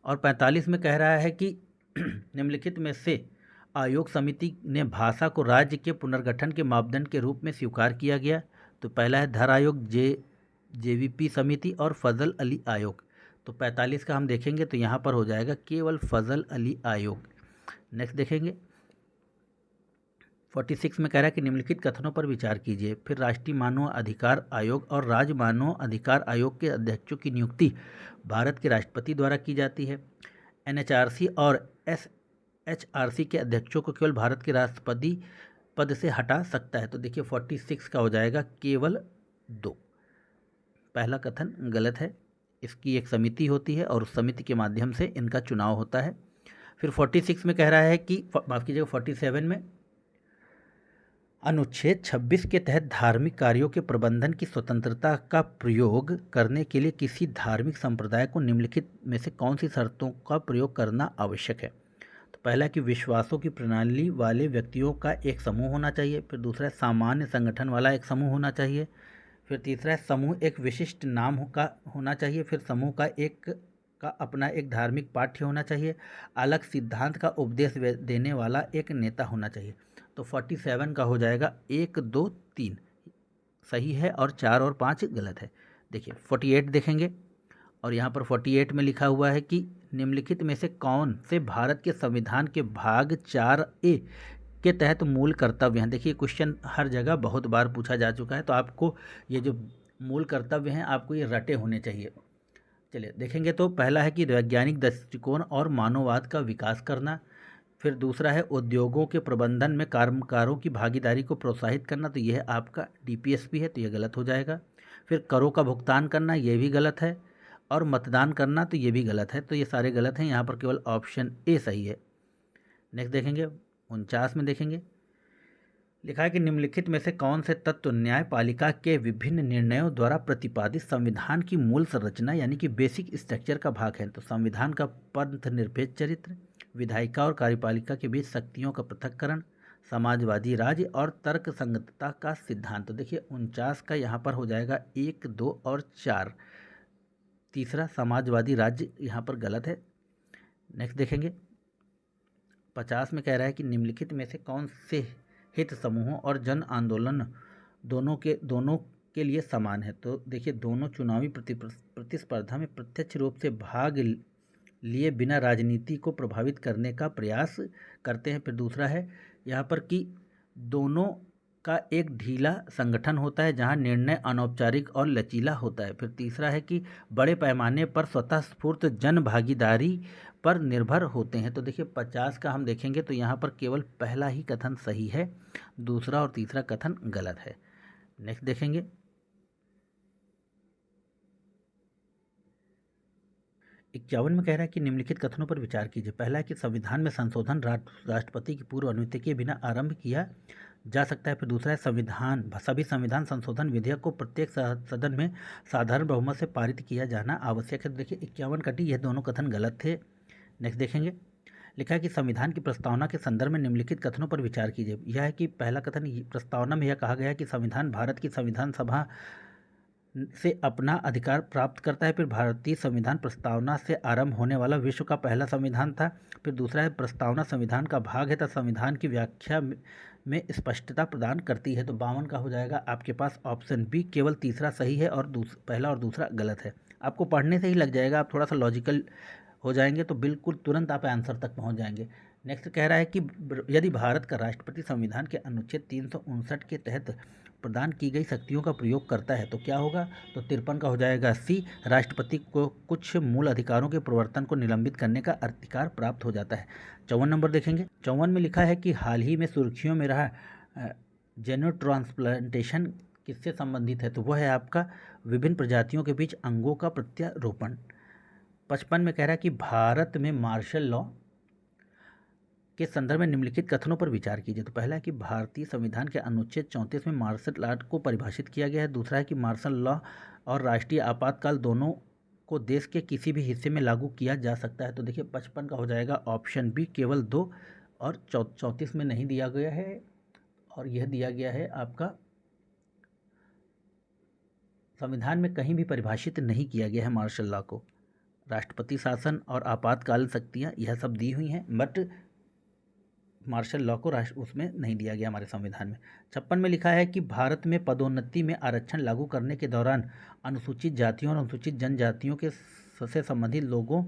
और 45 में कह रहा है कि निम्नलिखित में से आयोग समिति ने भाषा को राज्य के पुनर्गठन के मापदंड के रूप में स्वीकार किया गया। तो पहला है धर आयोग, जेवीपी समिति और फजल अली आयोग। तो 45 का हम देखेंगे तो यहाँ पर हो जाएगा केवल फजल अली आयोग। नेक्स्ट देखेंगे 46 में कह रहा है कि निम्नलिखित कथनों पर विचार कीजिए। फिर राष्ट्रीय मानव अधिकार आयोग और राज्य मानव अधिकार आयोग के अध्यक्षों की नियुक्ति भारत के राष्ट्रपति द्वारा की जाती है। एनएचआरसी और एसएचआरसी के अध्यक्षों को केवल भारत के राष्ट्रपति पद से हटा सकता है। तो देखिए 46 का हो जाएगा केवल 2। पहला कथन गलत है, इसकी एक समिति होती है और उस समिति के माध्यम से इनका चुनाव होता है। फिर 46 में कह रहा है कि माफ़ कीजिएगा 47 में अनुच्छेद 26 के तहत धार्मिक कार्यों के प्रबंधन की स्वतंत्रता का प्रयोग करने के लिए किसी धार्मिक संप्रदाय को निम्नलिखित में से कौन सी शर्तों का प्रयोग करना आवश्यक है। तो पहला कि विश्वासों की प्रणाली वाले व्यक्तियों का एक समूह होना चाहिए। फिर दूसरा सामान्य संगठन वाला एक समूह होना चाहिए। फिर तीसरा समूह एक विशिष्ट नाम का होना चाहिए। फिर समूह का अपना एक धार्मिक पाठ्य होना चाहिए। अलग सिद्धांत का उपदेश देने वाला एक नेता होना चाहिए। तो 47 का हो जाएगा 1, 2, 3 सही है और 4 और 5 गलत है। देखिए 48 देखेंगे, और यहाँ पर 48 में लिखा हुआ है कि निम्नलिखित में से कौन से भारत के संविधान के भाग 4A के तहत मूल कर्तव्य हैं। देखिए क्वेश्चन हर जगह बहुत बार पूछा जा चुका है, तो आपको ये जो मूल कर्तव्य हैं आपको ये रटे होने चाहिए। चलिए देखेंगे, तो पहला है कि वैज्ञानिक दृष्टिकोण और मानववाद का विकास करना। फिर दूसरा है उद्योगों के प्रबंधन में कर्मकारों की भागीदारी को प्रोत्साहित करना, तो यह आपका डीपीएसपी है, तो यह गलत हो जाएगा। फिर करों का भुगतान करना, ये भी गलत है, और मतदान करना तो ये भी गलत है। तो ये सारे गलत हैं, यहाँ पर केवल ऑप्शन ए सही है। नेक्स्ट देखेंगे 49 में देखेंगे, लिखा है कि निम्नलिखित में से कौन से तत्व न्यायपालिका के विभिन्न निर्णयों द्वारा प्रतिपादित संविधान की मूल संरचना यानी कि बेसिक स्ट्रक्चर का भाग है। तो संविधान का पंथ निरपेक्ष चरित्र, विधायिका और कार्यपालिका के बीच शक्तियों का पृथक्करण, समाजवादी राज्य और तर्क संगतता का सिद्धांत। तो देखिए 49 का यहाँ पर हो जाएगा 1, 2 और 4। तीसरा समाजवादी राज्य यहाँ पर गलत है। नेक्स्ट देखेंगे 50 में कह रहा है कि निम्नलिखित में से कौन से हित समूहों और जन आंदोलन दोनों के लिए समान है। तो देखिए दोनों चुनावी प्रतिस्पर्धा में प्रत्यक्ष रूप से भाग लिए बिना राजनीति को प्रभावित करने का प्रयास करते हैं। फिर दूसरा है यहाँ पर कि दोनों का एक ढीला संगठन होता है जहाँ निर्णय अनौपचारिक और लचीला होता है। फिर तीसरा है कि बड़े पैमाने पर स्वतः स्फूर्त जन भागीदारी पर निर्भर होते हैं। तो देखिए 50 का हम देखेंगे तो यहाँ पर केवल पहला ही कथन सही है, दूसरा और तीसरा कथन गलत है। नेक्स्ट देखेंगे 51 में कह रहा है कि निम्नलिखित कथनों पर विचार कीजिए। पहला है कि संविधान में संशोधन राष्ट्रपति की पूर्व अनुमति के बिना आरंभ किया जा सकता है। फिर दूसरा है सभी संविधान संशोधन विधेयक को प्रत्येक सदन में साधारण बहुमत से पारित किया जाना आवश्यक है। तो देखिए 51 का डी, यह दोनों कथन गलत थे। नेक्स्ट देखेंगे, लिखा है कि संविधान की प्रस्तावना के संदर्भ में निम्नलिखित कथनों पर विचार कीजिए। यह है कि पहला कथन प्रस्तावना में यह कहा गया है कि संविधान भारत की संविधान सभा से अपना अधिकार प्राप्त करता है। फिर भारतीय संविधान प्रस्तावना से आरंभ होने वाला विश्व का पहला संविधान था। फिर दूसरा है प्रस्तावना संविधान का भाग है तथा संविधान की व्याख्या में स्पष्टता प्रदान करती है। तो 52 का हो जाएगा आपके पास ऑप्शन बी, केवल तीसरा सही है और पहला और दूसरा गलत है। आपको पढ़ने से ही लग जाएगा, आप थोड़ा सा लॉजिकल हो जाएंगे तो बिल्कुल तुरंत आप आंसर तक पहुंच जाएंगे। नेक्स्ट कह रहा है कि यदि भारत का राष्ट्रपति संविधान के अनुच्छेद 359 के तहत प्रदान की गई शक्तियों का प्रयोग करता है तो क्या होगा? तो 53 का हो जाएगा सी, राष्ट्रपति को कुछ मूल अधिकारों के प्रवर्तन को निलंबित करने का अधिकार प्राप्त हो जाता है। 54 नंबर देखेंगे। 54 में लिखा है कि हाल ही में सुर्खियों में रहा जेनो ट्रांसप्लांटेशन किससे संबंधित है? तो वह है आपका विभिन्न प्रजातियों के बीच अंगों का प्रत्यारोपण। 55 में कह रहा है कि भारत में मार्शल लॉ के संदर्भ में निम्नलिखित कथनों पर विचार कीजिए। तो पहला है कि भारतीय संविधान के अनुच्छेद 34 में मार्शल लॉ को परिभाषित किया गया है। दूसरा है कि मार्शल लॉ और राष्ट्रीय आपातकाल दोनों को देश के किसी भी हिस्से में लागू किया जा सकता है। तो देखिए 55 का हो जाएगा ऑप्शन बी, केवल 2 और 34 में नहीं दिया गया है और यह दिया गया है आपका संविधान में कहीं भी परिभाषित नहीं किया गया है मार्शल लॉ को। राष्ट्रपति शासन और आपातकालीन शक्तियाँ यह सब दी हुई हैं, बट मार्शल लॉ को उसमें नहीं दिया गया हमारे संविधान में। 56 में लिखा है कि भारत में पदोन्नति में आरक्षण लागू करने के दौरान अनुसूचित जातियों और अनुसूचित जनजातियों के से संबंधित लोगों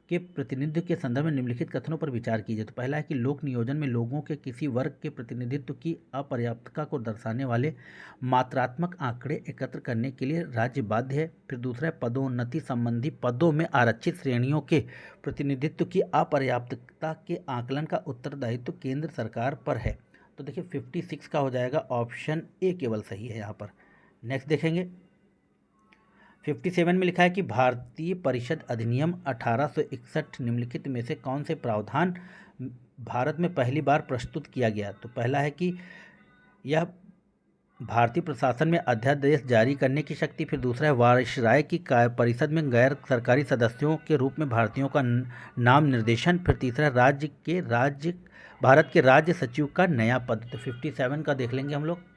के प्रतिनिधित्व के संदर्भ में निम्नलिखित कथनों पर विचार कीजिए। तो पहला है कि लोक नियोजन में लोगों के किसी वर्ग के प्रतिनिधित्व की अपर्याप्तता को दर्शाने वाले मात्रात्मक आंकड़े एकत्र करने के लिए राज्य बाध्य है। फिर दूसरा है पदोन्नति संबंधी पदों में आरक्षित श्रेणियों के प्रतिनिधित्व की अपर्याप्तता के आकलन का उत्तरदायित्व केंद्र सरकार पर है। तो देखिए 56 का हो जाएगा ऑप्शन ए केवल सही है यहाँ पर। नेक्स्ट देखेंगे 57 में लिखा है कि भारतीय परिषद अधिनियम 1861 निम्नलिखित में से कौन से प्रावधान भारत में पहली बार प्रस्तुत किया गया? तो पहला है कि यह भारतीय प्रशासन में अध्यादेश जारी करने की शक्ति। फिर दूसरा है वायसराय की परिषद में गैर सरकारी सदस्यों के रूप में भारतीयों का नाम निर्देशन। फिर तीसरा भारत के राज्य सचिव का नया पद। तो 57 का देख लेंगे हम लोग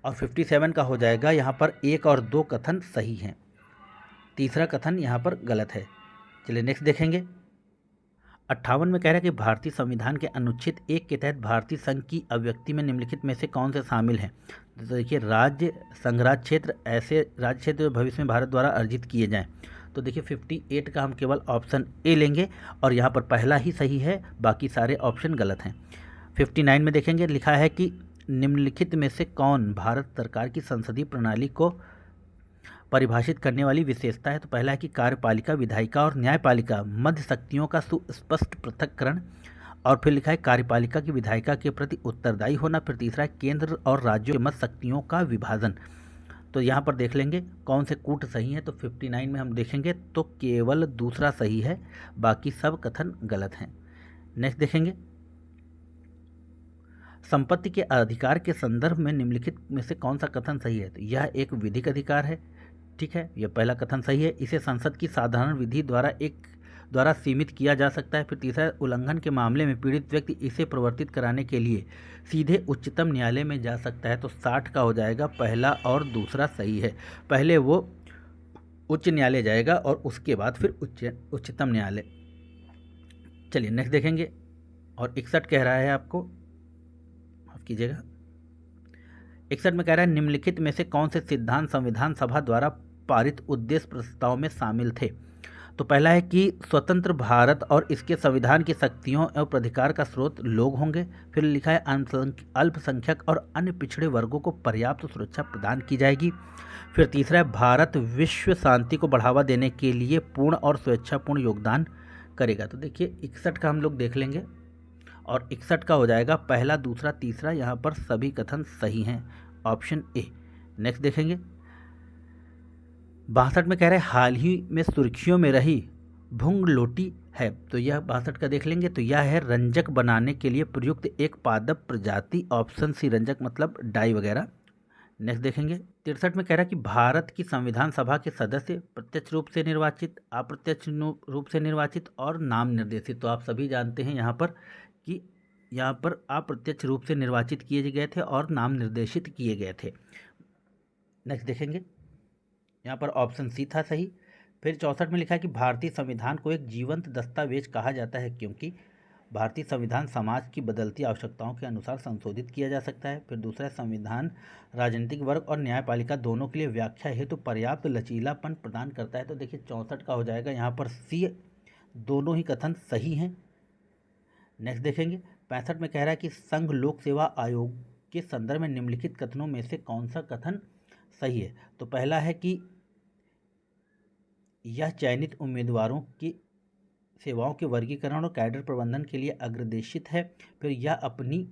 और 57 का हो जाएगा यहाँ पर 1 और 2 कथन सही हैं, तीसरा कथन यहाँ पर गलत है। चलिए नेक्स्ट देखेंगे। 58 में कह रहा है कि भारतीय संविधान के अनुच्छेद 1 के तहत भारतीय संघ की अभिव्यक्ति में निम्नलिखित में से कौन से शामिल हैं? तो देखिए राज्य संघराज क्षेत्र, ऐसे राज्य क्षेत्र जो भविष्य में भारत द्वारा अर्जित किए जाएं। तो देखिए 58 का हम केवल ऑप्शन ए लेंगे और यहाँ पर पहला ही सही है, बाकी सारे ऑप्शन गलत हैं। 59 में देखेंगे लिखा है कि निम्नलिखित में से कौन भारत सरकार की संसदीय प्रणाली को परिभाषित करने वाली विशेषता है? तो पहला है कि कार्यपालिका, विधायिका और न्यायपालिका मध्य शक्तियों का सुस्पष्ट पृथक्करण। और फिर लिखा है कार्यपालिका की विधायिका के प्रति उत्तरदायी होना। फिर तीसरा है केंद्र और राज्यों के मध्य शक्तियों का विभाजन। तो यहाँ पर देख लेंगे कौन से कूट सही हैं। तो 59 में हम देखेंगे तो केवल दूसरा सही है, बाकी सब कथन गलत हैं। नेक्स्ट देखेंगे संपत्ति के अधिकार के संदर्भ में निम्नलिखित में से कौन सा कथन सही है? तो यह एक विधिक अधिकार है, ठीक है, यह पहला कथन सही है। इसे संसद की साधारण विधि द्वारा सीमित किया जा सकता है। फिर तीसरा उल्लंघन के मामले में पीड़ित व्यक्ति इसे प्रवर्तित कराने के लिए सीधे उच्चतम न्यायालय में जा सकता है। तो 60 का हो जाएगा पहला और दूसरा सही है। पहले वो उच्च न्यायालय जाएगा और उसके बाद फिर उच्चतम न्यायालय। चलिए नेक्स्ट देखेंगे और 61 कह रहा है आपको, माफ कीजिएगा, 61 में कह रहा है निम्नलिखित में से कौन से सिद्धांत संविधान सभा द्वारा पारित उद्देश्य प्रस्ताव में शामिल थे? तो पहला है कि स्वतंत्र भारत और इसके संविधान की शक्तियों एवं प्राधिकार का स्रोत लोग होंगे। फिर लिखा है अल्पसंख्यक और अन्य पिछड़े वर्गों को पर्याप्त सुरक्षा प्रदान की जाएगी। फिर तीसरा है भारत विश्व शांति को बढ़ावा देने के लिए पूर्ण और स्वेच्छापूर्ण योगदान करेगा। तो देखिए 61 का हम लोग देख लेंगे और 61 का हो जाएगा पहला, दूसरा, तीसरा, यहाँ पर सभी कथन सही हैं, ऑप्शन ए। नेक्स्ट देखेंगे 62 में कह रहे हैं हाल ही में सुर्खियों में रही भुंगलोटी है। तो यह 62 का देख लेंगे तो यह है रंजक बनाने के लिए प्रयुक्त एक पादप प्रजाति, ऑप्शन सी रंजक मतलब डाई वगैरह। नेक्स्ट देखेंगे 63 में कह रहा है कि भारत की संविधान सभा के सदस्य प्रत्यक्ष रूप से निर्वाचित, अप्रत्यक्ष रूप से निर्वाचित और नाम निर्देशित। तो आप सभी जानते हैं यहाँ पर कि यहाँ पर अप्रत्यक्ष रूप से निर्वाचित किए गए थे और नाम निर्देशित किए गए थे। नेक्स्ट देखेंगे यहाँ पर ऑप्शन सी था सही। फिर 64 में लिखा है कि भारतीय संविधान को एक जीवंत दस्तावेज कहा जाता है क्योंकि भारतीय संविधान समाज की बदलती आवश्यकताओं के अनुसार संशोधित किया जा सकता है। फिर दूसरा, संविधान राजनीतिक वर्ग और न्यायपालिका दोनों के लिए व्याख्या हेतु पर्याप्त लचीलापन प्रदान करता है। तो देखिए 64 का हो जाएगा यहाँ पर सी, दोनों ही कथन सही हैं। नेक्स्ट देखेंगे 65 में कह रहा है कि संघ लोक सेवा आयोग के संदर्भ में निम्नलिखित कथनों में से कौन सा कथन सही है। तो पहला है कि यह चयनित उम्मीदवारों की सेवाओं के वर्गीकरण और कैडर प्रबंधन के लिए अग्रदेशित है। फिर यह अपनी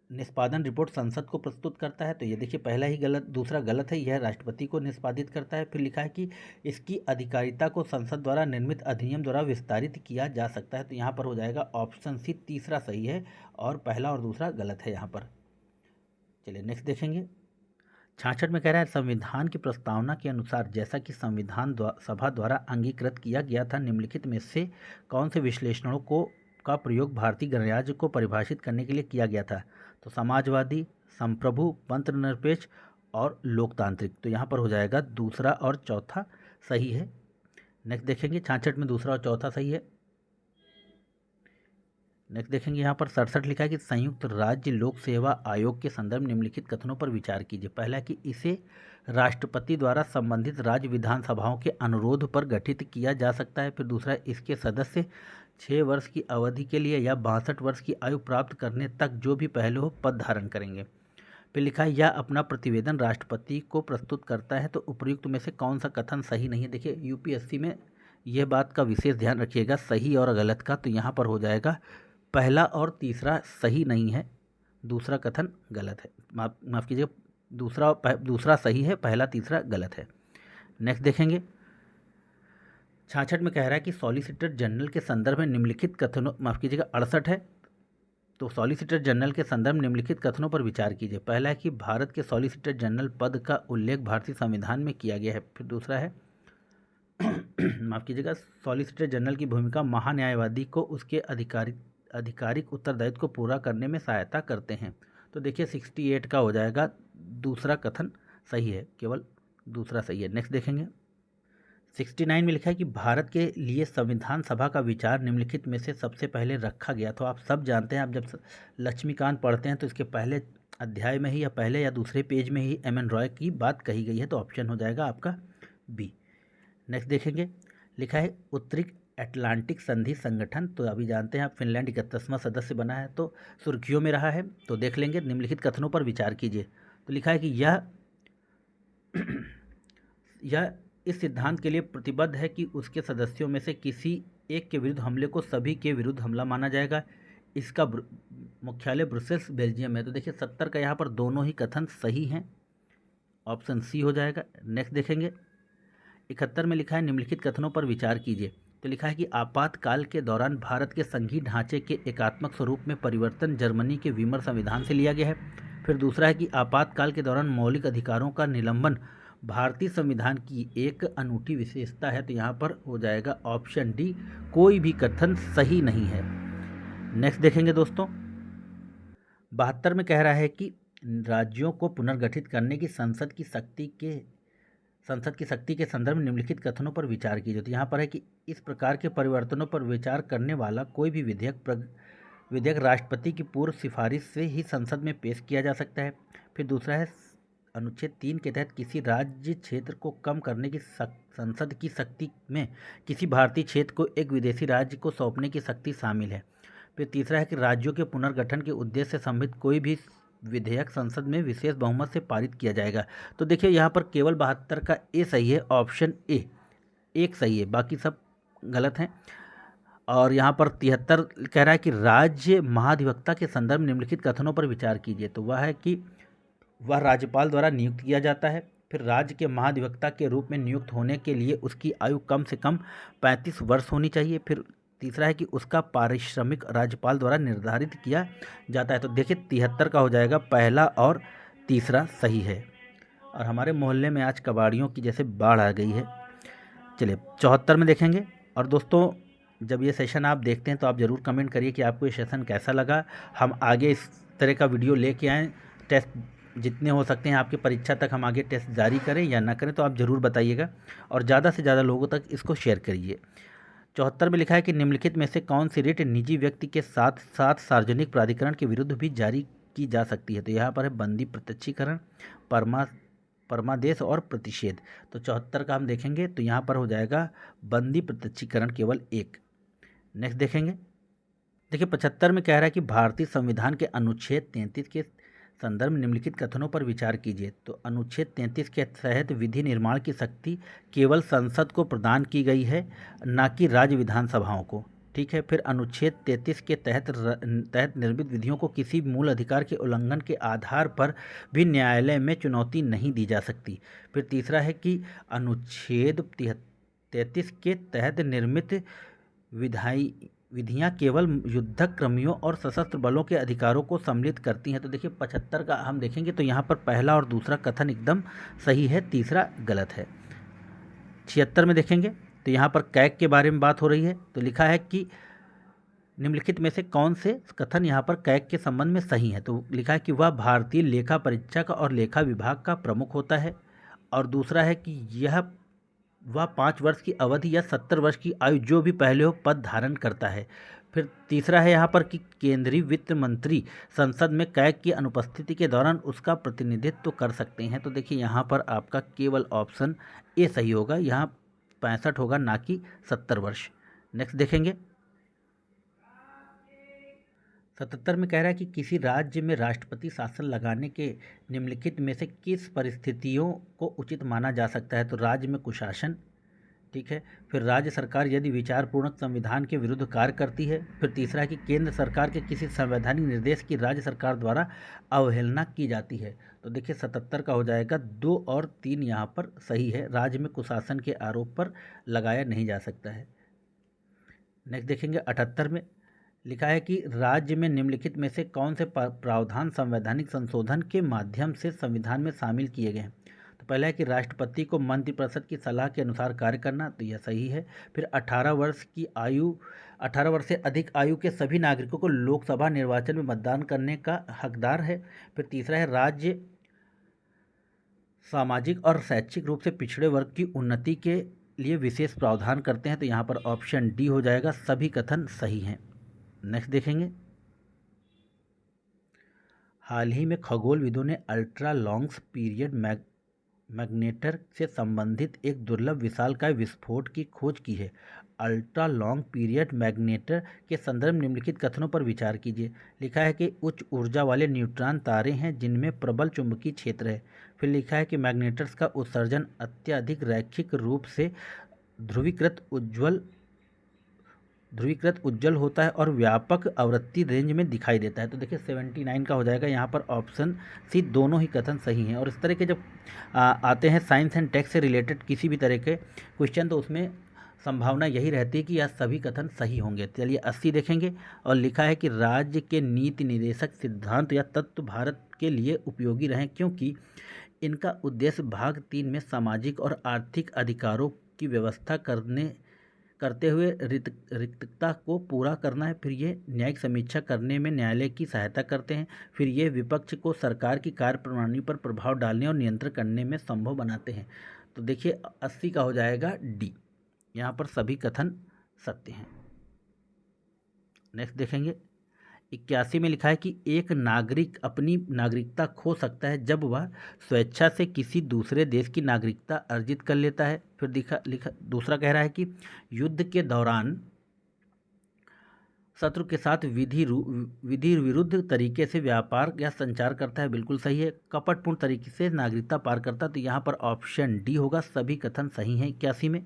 निष्पादन रिपोर्ट संसद को प्रस्तुत करता है। तो ये देखिए पहला ही गलत, दूसरा गलत है, यह राष्ट्रपति को निष्पादित करता है। फिर लिखा है कि इसकी अधिकारिता को संसद द्वारा निर्मित अधिनियम द्वारा विस्तारित किया जा सकता है। तो यहाँ पर हो जाएगा ऑप्शन सी, तीसरा सही है और पहला और दूसरा गलत है यहाँ पर। चलिए नेक्स्ट देखेंगे 66 में कह रहा है संविधान की प्रस्तावना के अनुसार जैसा कि संविधान सभा द्वारा अंगीकृत किया गया था, निम्नलिखित में से कौन से विश्लेषणों का प्रयोग भारतीय गणराज्य को परिभाषित करने के लिए किया गया था। तो समाजवादी, संप्रभु, पंथनिरपेक्ष और लोकतांत्रिक। तो यहाँ पर हो जाएगा दूसरा और चौथा सही है। नेक्स्ट देखेंगे 66 में दूसरा और चौथा सही है। नेक्स्ट देखेंगे यहाँ पर 67 लिखा है कि संयुक्त राज्य लोक सेवा आयोग के संदर्भ निम्नलिखित कथनों पर विचार कीजिए। पहला कि इसे राष्ट्रपति द्वारा संबंधित राज्य विधानसभाओं के अनुरोध पर गठित किया जा सकता है। फिर दूसरा, इसके सदस्य 6 वर्ष की अवधि के लिए या 62 वर्ष की आयु प्राप्त करने तक जो भी पहले हो पद धारण करेंगे। फिर लिखा है यह अपना प्रतिवेदन राष्ट्रपति को प्रस्तुत करता है। तो उपयुक्त में से कौन सा कथन सही नहीं है। देखिए यूपीएससी में यह बात का विशेष ध्यान रखिएगा सही और गलत का। तो यहाँ पर हो जाएगा पहला और तीसरा सही नहीं है, दूसरा कथन गलत है। माफ़ कीजिएगा, दूसरा सही है, पहला तीसरा गलत है। नेक्स्ट देखेंगे 66 में कह रहा है कि सॉलिसिटर जनरल के संदर्भ में निम्नलिखित कथनों, माफ़ कीजिएगा 68 है, तो सॉलिसिटर जनरल के संदर्भ में निम्नलिखित कथनों पर विचार कीजिए। पहला है कि भारत के सॉलिसिटर जनरल पद का उल्लेख भारतीय संविधान में किया गया है। फिर दूसरा है माफ़ कीजिएगा सॉलिसिटर जनरल की भूमिका महान्यायवादी को उसके आधिकारिक उत्तरदायित्व को पूरा करने में सहायता करते हैं। तो देखिए 68 का हो जाएगा दूसरा कथन सही है, केवल दूसरा सही है। नेक्स्ट देखेंगे 69 में लिखा है कि भारत के लिए संविधान सभा का विचार निम्नलिखित में से सबसे पहले रखा गया। तो आप सब जानते हैं, आप जब लक्ष्मीकांत पढ़ते हैं तो इसके पहले अध्याय में ही या पहले या दूसरे पेज में ही एम एन रॉय की बात कही गई है। तो ऑप्शन हो जाएगा आपका बी। नेक्स्ट देखेंगे लिखा है उत्तरी अटलांटिक संधि संगठन। तो अभी जानते हैं आप फिनलैंड 31वां सदस्य बना है, तो सुर्खियों में रहा है। तो देख लेंगे निम्नलिखित कथनों पर विचार कीजिए। तो लिखा है कि यह इस सिद्धांत के लिए प्रतिबद्ध है कि उसके सदस्यों में से किसी एक के विरुद्ध हमले को सभी के विरुद्ध हमला माना जाएगा। इसका मुख्यालय ब्रुसेल्स बेल्जियम है। तो देखिए 70 का यहाँ पर दोनों ही कथन सही हैं, ऑप्शन सी हो जाएगा। नेक्स्ट देखेंगे 71 में लिखा है निम्नलिखित कथनों पर विचार कीजिए। तो लिखा है कि आपातकाल के दौरान भारत के संघीय ढांचे के एकात्मक स्वरूप में परिवर्तन जर्मनी के वीमर संविधान से लिया गया है। फिर दूसरा है कि आपातकाल के दौरान मौलिक अधिकारों का निलंबन भारतीय संविधान की एक अनूठी विशेषता है। तो यहाँ पर हो जाएगा ऑप्शन डी, कोई भी कथन सही नहीं है। नेक्स्ट देखेंगे दोस्तों 72 में कह रहा है कि राज्यों को पुनर्गठित करने की संसद की शक्ति के संदर्भ में निम्नलिखित कथनों पर विचार कीजिए। तो यहाँ पर है कि इस प्रकार के परिवर्तनों पर विचार करने वाला कोई भी विधेयक राष्ट्रपति की पूर्व सिफारिश से ही संसद में पेश किया जा सकता है। फिर दूसरा है अनुच्छेद 3 के तहत किसी राज्य क्षेत्र को कम करने की संसद की शक्ति में किसी भारतीय क्षेत्र को एक विदेशी राज्य को सौंपने की शक्ति शामिल है। फिर तीसरा है कि राज्यों के पुनर्गठन के उद्देश्य से संबंधित कोई भी विधेयक संसद में विशेष बहुमत से पारित किया जाएगा। तो देखिए यहाँ पर केवल 72 का ए सही है, ऑप्शन ए एक सही है, बाकी सब गलत हैं। और यहाँ पर 73 कह रहा है कि राज्य महाधिवक्ता के संदर्भ में निम्नलिखित कथनों पर विचार कीजिए। तो वह है कि वह राज्यपाल द्वारा नियुक्त किया जाता है। फिर राज्य के महाधिवक्ता के रूप में नियुक्त होने के लिए उसकी आयु कम से कम 35 वर्ष होनी चाहिए। फिर तीसरा है कि उसका पारिश्रमिक राज्यपाल द्वारा निर्धारित किया जाता है। तो देखिए 73 का हो जाएगा पहला और तीसरा सही है। और हमारे मोहल्ले में आज कबाड़ियों की जैसे बाढ़ आ गई है। चलिए 74 में देखेंगे। और दोस्तों जब ये सेशन आप देखते हैं तो आप ज़रूर कमेंट करिए कि आपको ये सेशन कैसा लगा। हम आगे इस तरह का वीडियो लेके आएँ टेस्ट जितने हो सकते हैं आपके परीक्षा तक हम आगे टेस्ट जारी करें या ना करें, तो आप ज़रूर बताइएगा और ज़्यादा से ज़्यादा लोगों तक इसको शेयर करिए। 74 में लिखा है कि निम्नलिखित में से कौन सी रिट निजी व्यक्ति के साथ साथ सार्वजनिक प्राधिकरण के विरुद्ध भी जारी की जा सकती है। तो यहाँ पर है बंदी प्रत्यक्षीकरण, परमादेश और प्रतिषेध। तो 74 का हम देखेंगे तो यहाँ पर हो जाएगा बंदी प्रत्यक्षीकरण केवल एक। नेक्स्ट देखेंगे, देखिए 75 में कह रहा है कि भारतीय संविधान के अनुच्छेद 33 के संदर्भ में निम्नलिखित कथनों पर विचार कीजिए। तो अनुच्छेद 33 के तहत विधि निर्माण की शक्ति केवल संसद को प्रदान की गई है, न कि राज्य विधानसभाओं को। ठीक है। फिर अनुच्छेद 33 के तहत निर्मित विधियों को किसी मूल अधिकार के उल्लंघन के आधार पर भी न्यायालय में चुनौती नहीं दी जा सकती। फिर तीसरा है कि अनुच्छेद 33 के तहत निर्मित विधियां केवल युद्धक कर्मियों और सशस्त्र बलों के अधिकारों को सम्मिलित करती हैं। तो देखिए 75 का हम देखेंगे तो यहाँ पर पहला और दूसरा कथन एकदम सही है, तीसरा गलत है। 76 में देखेंगे तो यहाँ पर कैग के बारे में बात हो रही है। तो लिखा है कि निम्नलिखित में से कौन से कथन यहाँ पर कैग के संबंध में सही है। तो लिखा है कि वह भारतीय लेखा परीक्षक और लेखा विभाग का प्रमुख होता है, और दूसरा है कि वह 5 वर्ष की अवधि या 70 वर्ष की आयु जो भी पहले हो पद धारण करता है। फिर तीसरा है यहाँ पर कि केंद्रीय वित्त मंत्री संसद में कैग की अनुपस्थिति के दौरान उसका प्रतिनिधित्व कर सकते हैं। तो देखिए यहाँ पर आपका केवल ऑप्शन ए सही होगा, यहाँ 65 होगा ना कि 70 वर्ष। नेक्स्ट देखेंगे, 77 में कह रहा है कि किसी राज्य में राष्ट्रपति शासन लगाने के निम्नलिखित में से किस परिस्थितियों को उचित माना जा सकता है। तो राज्य में कुशासन। ठीक है। फिर राज्य सरकार यदि विचारपूर्वक संविधान के विरुद्ध कार्य करती है। फिर तीसरा है कि केंद्र सरकार के किसी संवैधानिक निर्देश की राज्य सरकार द्वारा अवहेलना की जाती है। तो देखिए 77 का हो जाएगा 2 और 3 यहाँ पर सही है, राज्य में कुशासन के आरोप पर लगाया नहीं जा सकता है। नेक्स्ट देखेंगे 78 में लिखा है कि राज्य में निम्नलिखित में से कौन से प्रावधान संवैधानिक संशोधन के माध्यम से संविधान में शामिल किए गए हैं। तो पहला है कि राष्ट्रपति को मंत्रिपरिषद की सलाह के अनुसार कार्य करना, तो यह सही है। फिर 18 वर्ष से अधिक आयु के सभी नागरिकों को लोकसभा निर्वाचन में मतदान करने का हकदार है। फिर तीसरा है राज्य सामाजिक और शैक्षिक रूप से पिछड़े वर्ग की उन्नति के लिए विशेष प्रावधान करते हैं। तो यहाँ पर ऑप्शन डी हो जाएगा, सभी कथन सही हैं। नेक्स्ट देखेंगे, हाल ही में खगोलविदों ने अल्ट्रा लॉन्ग पीरियड मैग्नेटर से संबंधित एक दुर्लभ विशालकाय विस्फोट की खोज की है। अल्ट्रा लॉन्ग पीरियड मैग्नेटर के संदर्भ में निम्नलिखित कथनों पर विचार कीजिए। लिखा है कि उच्च ऊर्जा वाले न्यूट्रॉन तारे हैं जिनमें प्रबल चुंबकीय क्षेत्र है। फिर लिखा है कि मैग्नेटर्स का उत्सर्जन अत्यधिक रैखिक रूप से ध्रुवीकृत उज्ज्वल होता है और व्यापक आवृत्ति रेंज में दिखाई देता है। तो देखिए 79 का हो जाएगा, यहाँ पर ऑप्शन सी दोनों ही कथन सही हैं। और इस तरह के जब आते हैं साइंस एंड टेक से रिलेटेड किसी भी तरह के क्वेश्चन, तो उसमें संभावना यही रहती है कि यह सभी कथन सही होंगे। चलिए 80 देखेंगे, और लिखा है कि राज्य के नीति निर्देशक सिद्धांत या तत्व भारत के लिए उपयोगी रहें क्योंकि इनका उद्देश्य भाग 3 में सामाजिक और आर्थिक अधिकारों की व्यवस्था करते हुए रिक्तता को पूरा करना है। फिर ये न्यायिक समीक्षा करने में न्यायालय की सहायता करते हैं। फिर ये विपक्ष को सरकार की कार्यप्रणाली पर प्रभाव डालने और नियंत्रण करने में संभव बनाते हैं। तो देखिए 80 का हो जाएगा डी, यहाँ पर सभी कथन सत्य हैं। नेक्स्ट देखेंगे, 81 में लिखा है कि एक नागरिक अपनी नागरिकता खो सकता है जब वह स्वेच्छा से किसी दूसरे देश की नागरिकता अर्जित कर लेता है। फिर दूसरा कह रहा है कि युद्ध के दौरान शत्रु के साथ विधि विरुद्ध तरीके से व्यापार या संचार करता है, बिल्कुल सही है। कपटपूर्ण तरीके से नागरिकता पार करता है, तो यहाँ पर ऑप्शन डी होगा, सभी कथन सही हैं। 81 में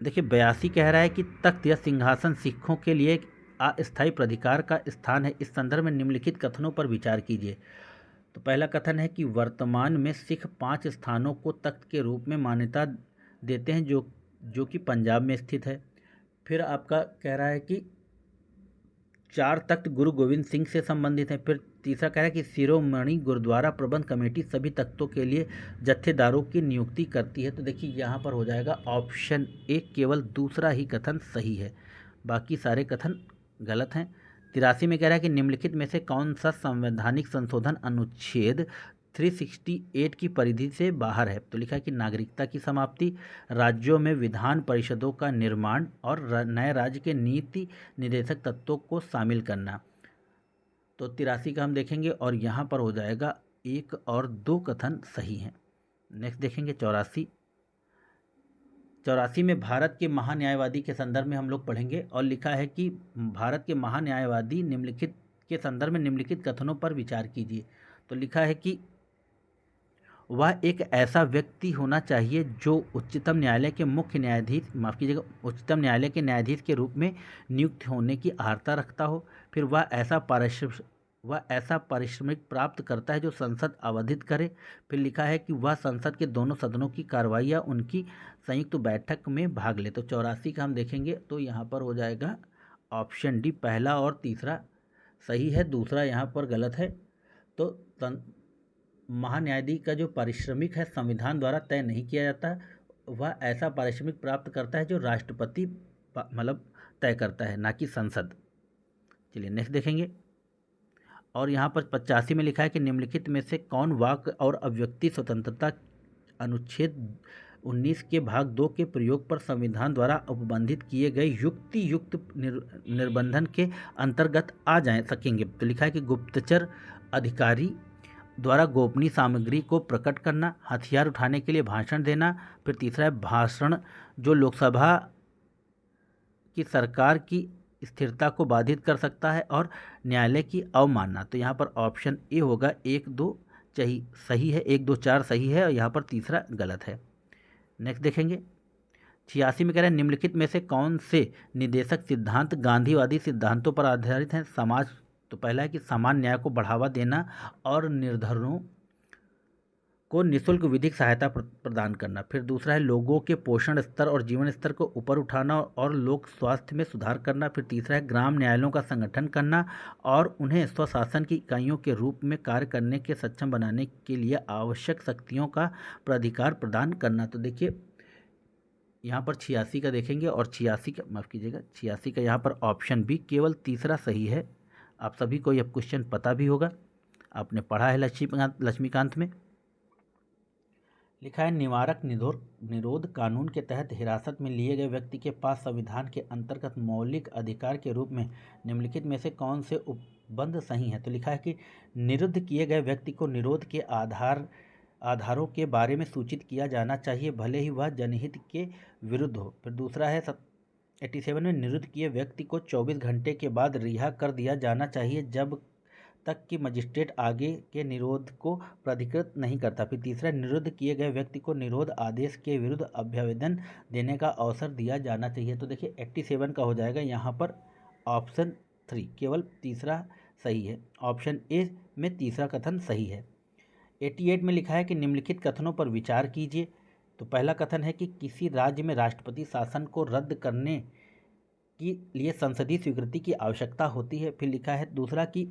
देखिए 82 कह रहा है कि तख्त या सिंहासन सिखों के लिए अस्थायी प्राधिकार का स्थान है। इस संदर्भ में निम्नलिखित कथनों पर विचार कीजिए। तो पहला कथन है कि वर्तमान में सिख 5 स्थानों को तख्त के रूप में मान्यता देते हैं जो कि पंजाब में स्थित है। फिर आपका कह रहा है कि 4 तख्त गुरु गोविंद सिंह से संबंधित हैं। फिर तीसरा कह रहा है कि शिरोमणि गुरुद्वारा प्रबंध कमेटी सभी तख्तों के लिए जत्थेदारों की नियुक्ति करती है। तो देखिए यहाँ पर हो जाएगा ऑप्शन ए, केवल दूसरा ही कथन सही है, बाकी सारे कथन गलत हैं। 83 में कह रहा है कि निम्नलिखित में से कौन सा संवैधानिक संशोधन अनुच्छेद 368 की परिधि से बाहर है। तो लिखा है कि नागरिकता की समाप्ति, राज्यों में विधान परिषदों का निर्माण और नए राज्य के नीति निर्देशक तत्वों को शामिल करना। तो 83 का हम देखेंगे और यहाँ पर हो जाएगा 1 और 2 कथन सही हैं। नेक्स्ट देखेंगे 84 में भारत के महान्यायवादी के संदर्भ में हम लोग पढ़ेंगे और लिखा है कि भारत के महान्यायवादी निम्नलिखित के संदर्भ में निम्नलिखित कथनों पर विचार कीजिए। तो लिखा है कि वह एक ऐसा व्यक्ति होना चाहिए जो उच्चतम न्यायालय के मुख्य न्यायाधीश उच्चतम न्यायालय के न्यायाधीश के रूप में नियुक्त होने की अर्हता रखता हो। फिर वह ऐसा पारिश्रमिक प्राप्त करता है जो संसद आवधित करे। फिर लिखा है कि वह संसद के दोनों सदनों की कार्रवाई उनकी संयुक्त बैठक में भाग ले। तो 84 का हम देखेंगे तो यहाँ पर हो जाएगा ऑप्शन डी, पहला और तीसरा सही है, दूसरा यहाँ पर गलत है। तो महान्यायाधीश का जो पारिश्रमिक है संविधान द्वारा तय नहीं किया जाता, वह ऐसा पारिश्रमिक प्राप्त करता है जो राष्ट्रपति तय करता है, ना कि संसद। चलिए नेक्स्ट देखेंगे और यहाँ पर 85 में लिखा है कि निम्नलिखित में से कौन वाक और अभिव्यक्ति स्वतंत्रता अनुच्छेद 19 के भाग 2 के प्रयोग पर संविधान द्वारा उपबंधित किए गए युक्त निर्बंधन के अंतर्गत आ सकेंगे। तो लिखा है कि गुप्तचर अधिकारी द्वारा गोपनीय सामग्री को प्रकट करना, हथियार उठाने के लिए भाषण देना। फिर तीसरा है भाषण जो लोकसभा की सरकार की स्थिरता को बाधित कर सकता है और न्यायालय की अवमानना। तो यहाँ पर ऑप्शन ए होगा, 1, 2 सही है, 1, 2, 4 सही है और यहाँ पर तीसरा गलत है। नेक्स्ट देखेंगे 86 में कह रहे हैं निम्नलिखित में से कौन से निदेशक सिद्धांत गांधीवादी सिद्धांतों पर आधारित हैं। समाज, तो पहला है कि समान न्याय को बढ़ावा देना और निर्धनों को निःशुल्क विधिक सहायता प्रदान करना। फिर दूसरा है लोगों के पोषण स्तर और जीवन स्तर को ऊपर उठाना और लोक स्वास्थ्य में सुधार करना। फिर तीसरा है ग्राम न्यायालयों का संगठन करना और उन्हें स्वशासन की इकाइयों के रूप में कार्य करने के सक्षम बनाने के लिए आवश्यक शक्तियों का प्राधिकार प्रदान करना। तो देखिए यहाँ पर 86 का देखेंगे और 86 का यहाँ पर ऑप्शन बी केवल तीसरा सही है। आप सभी को यह क्वेश्चन पता भी होगा, आपने पढ़ा है लक्ष्मीकांत में। लिखा है निवारक निरोध कानून के तहत हिरासत में लिए गए व्यक्ति के पास संविधान के अंतर्गत मौलिक अधिकार के रूप में निम्नलिखित में से कौन से उपबंध सही हैं। तो लिखा है कि निरुद्ध किए गए व्यक्ति को निरोध के आधारों के बारे में सूचित किया जाना चाहिए, भले ही वह जनहित के विरुद्ध हो। फिर दूसरा है 87 में निरुद्ध किए व्यक्ति को 24 घंटे के बाद रिहा कर दिया जाना चाहिए जब तक कि मजिस्ट्रेट आगे के निरोध को प्राधिकृत नहीं करता। फिर तीसरा निरुद्ध किए गए व्यक्ति को निरोध आदेश के विरुद्ध अभ्यावेदन देने का अवसर दिया जाना चाहिए। तो देखिए 87 का हो जाएगा यहाँ पर ऑप्शन 3, केवल तीसरा सही है। ऑप्शन ए में तीसरा कथन सही है। 88 में लिखा है कि निम्नलिखित कथनों पर विचार कीजिए। तो पहला कथन है कि किसी राज्य में राष्ट्रपति शासन को रद्द करने के लिए संसदीय स्वीकृति की आवश्यकता होती है। फिर लिखा है दूसरा कि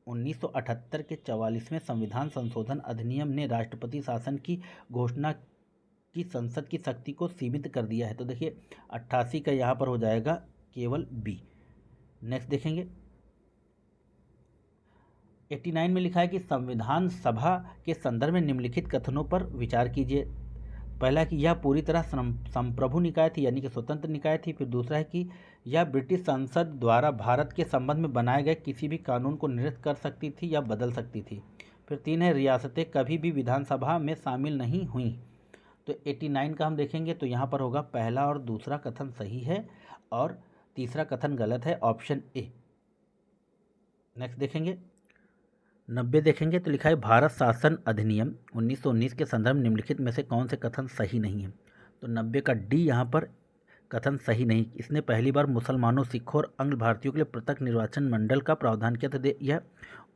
1978 के 44वें संविधान संशोधन अधिनियम ने राष्ट्रपति शासन की घोषणा की संसद की शक्ति को सीमित कर दिया है। तो देखिए 88 का यहाँ पर हो जाएगा केवल बी। नेक्स्ट देखेंगे 89 में लिखा है कि संविधान सभा के संदर्भ में निम्नलिखित कथनों पर विचार कीजिए। पहला कि यह पूरी तरह संप्रभु निकाय थी, यानी कि स्वतंत्र निकाय थी। फिर दूसरा है कि यह ब्रिटिश संसद द्वारा भारत के संबंध में बनाए गए किसी भी कानून को निरस्त कर सकती थी या बदल सकती थी। फिर 3 है रियासतें कभी भी विधानसभा में शामिल नहीं हुई। तो 89 का हम देखेंगे तो यहाँ पर होगा पहला और दूसरा कथन सही है और तीसरा कथन गलत है, ऑप्शन ए। नेक्स्ट देखेंगे 90 देखेंगे तो लिखा है भारत शासन अधिनियम 1919 के संदर्भ में निम्नलिखित में से कौन से कथन सही नहीं है। तो 90 का डी यहाँ पर कथन सही नहीं। इसने पहली बार मुसलमानों, सिखों और अंग्ल भारतीयों के लिए पृथक निर्वाचन मंडल का प्रावधान किया था। यह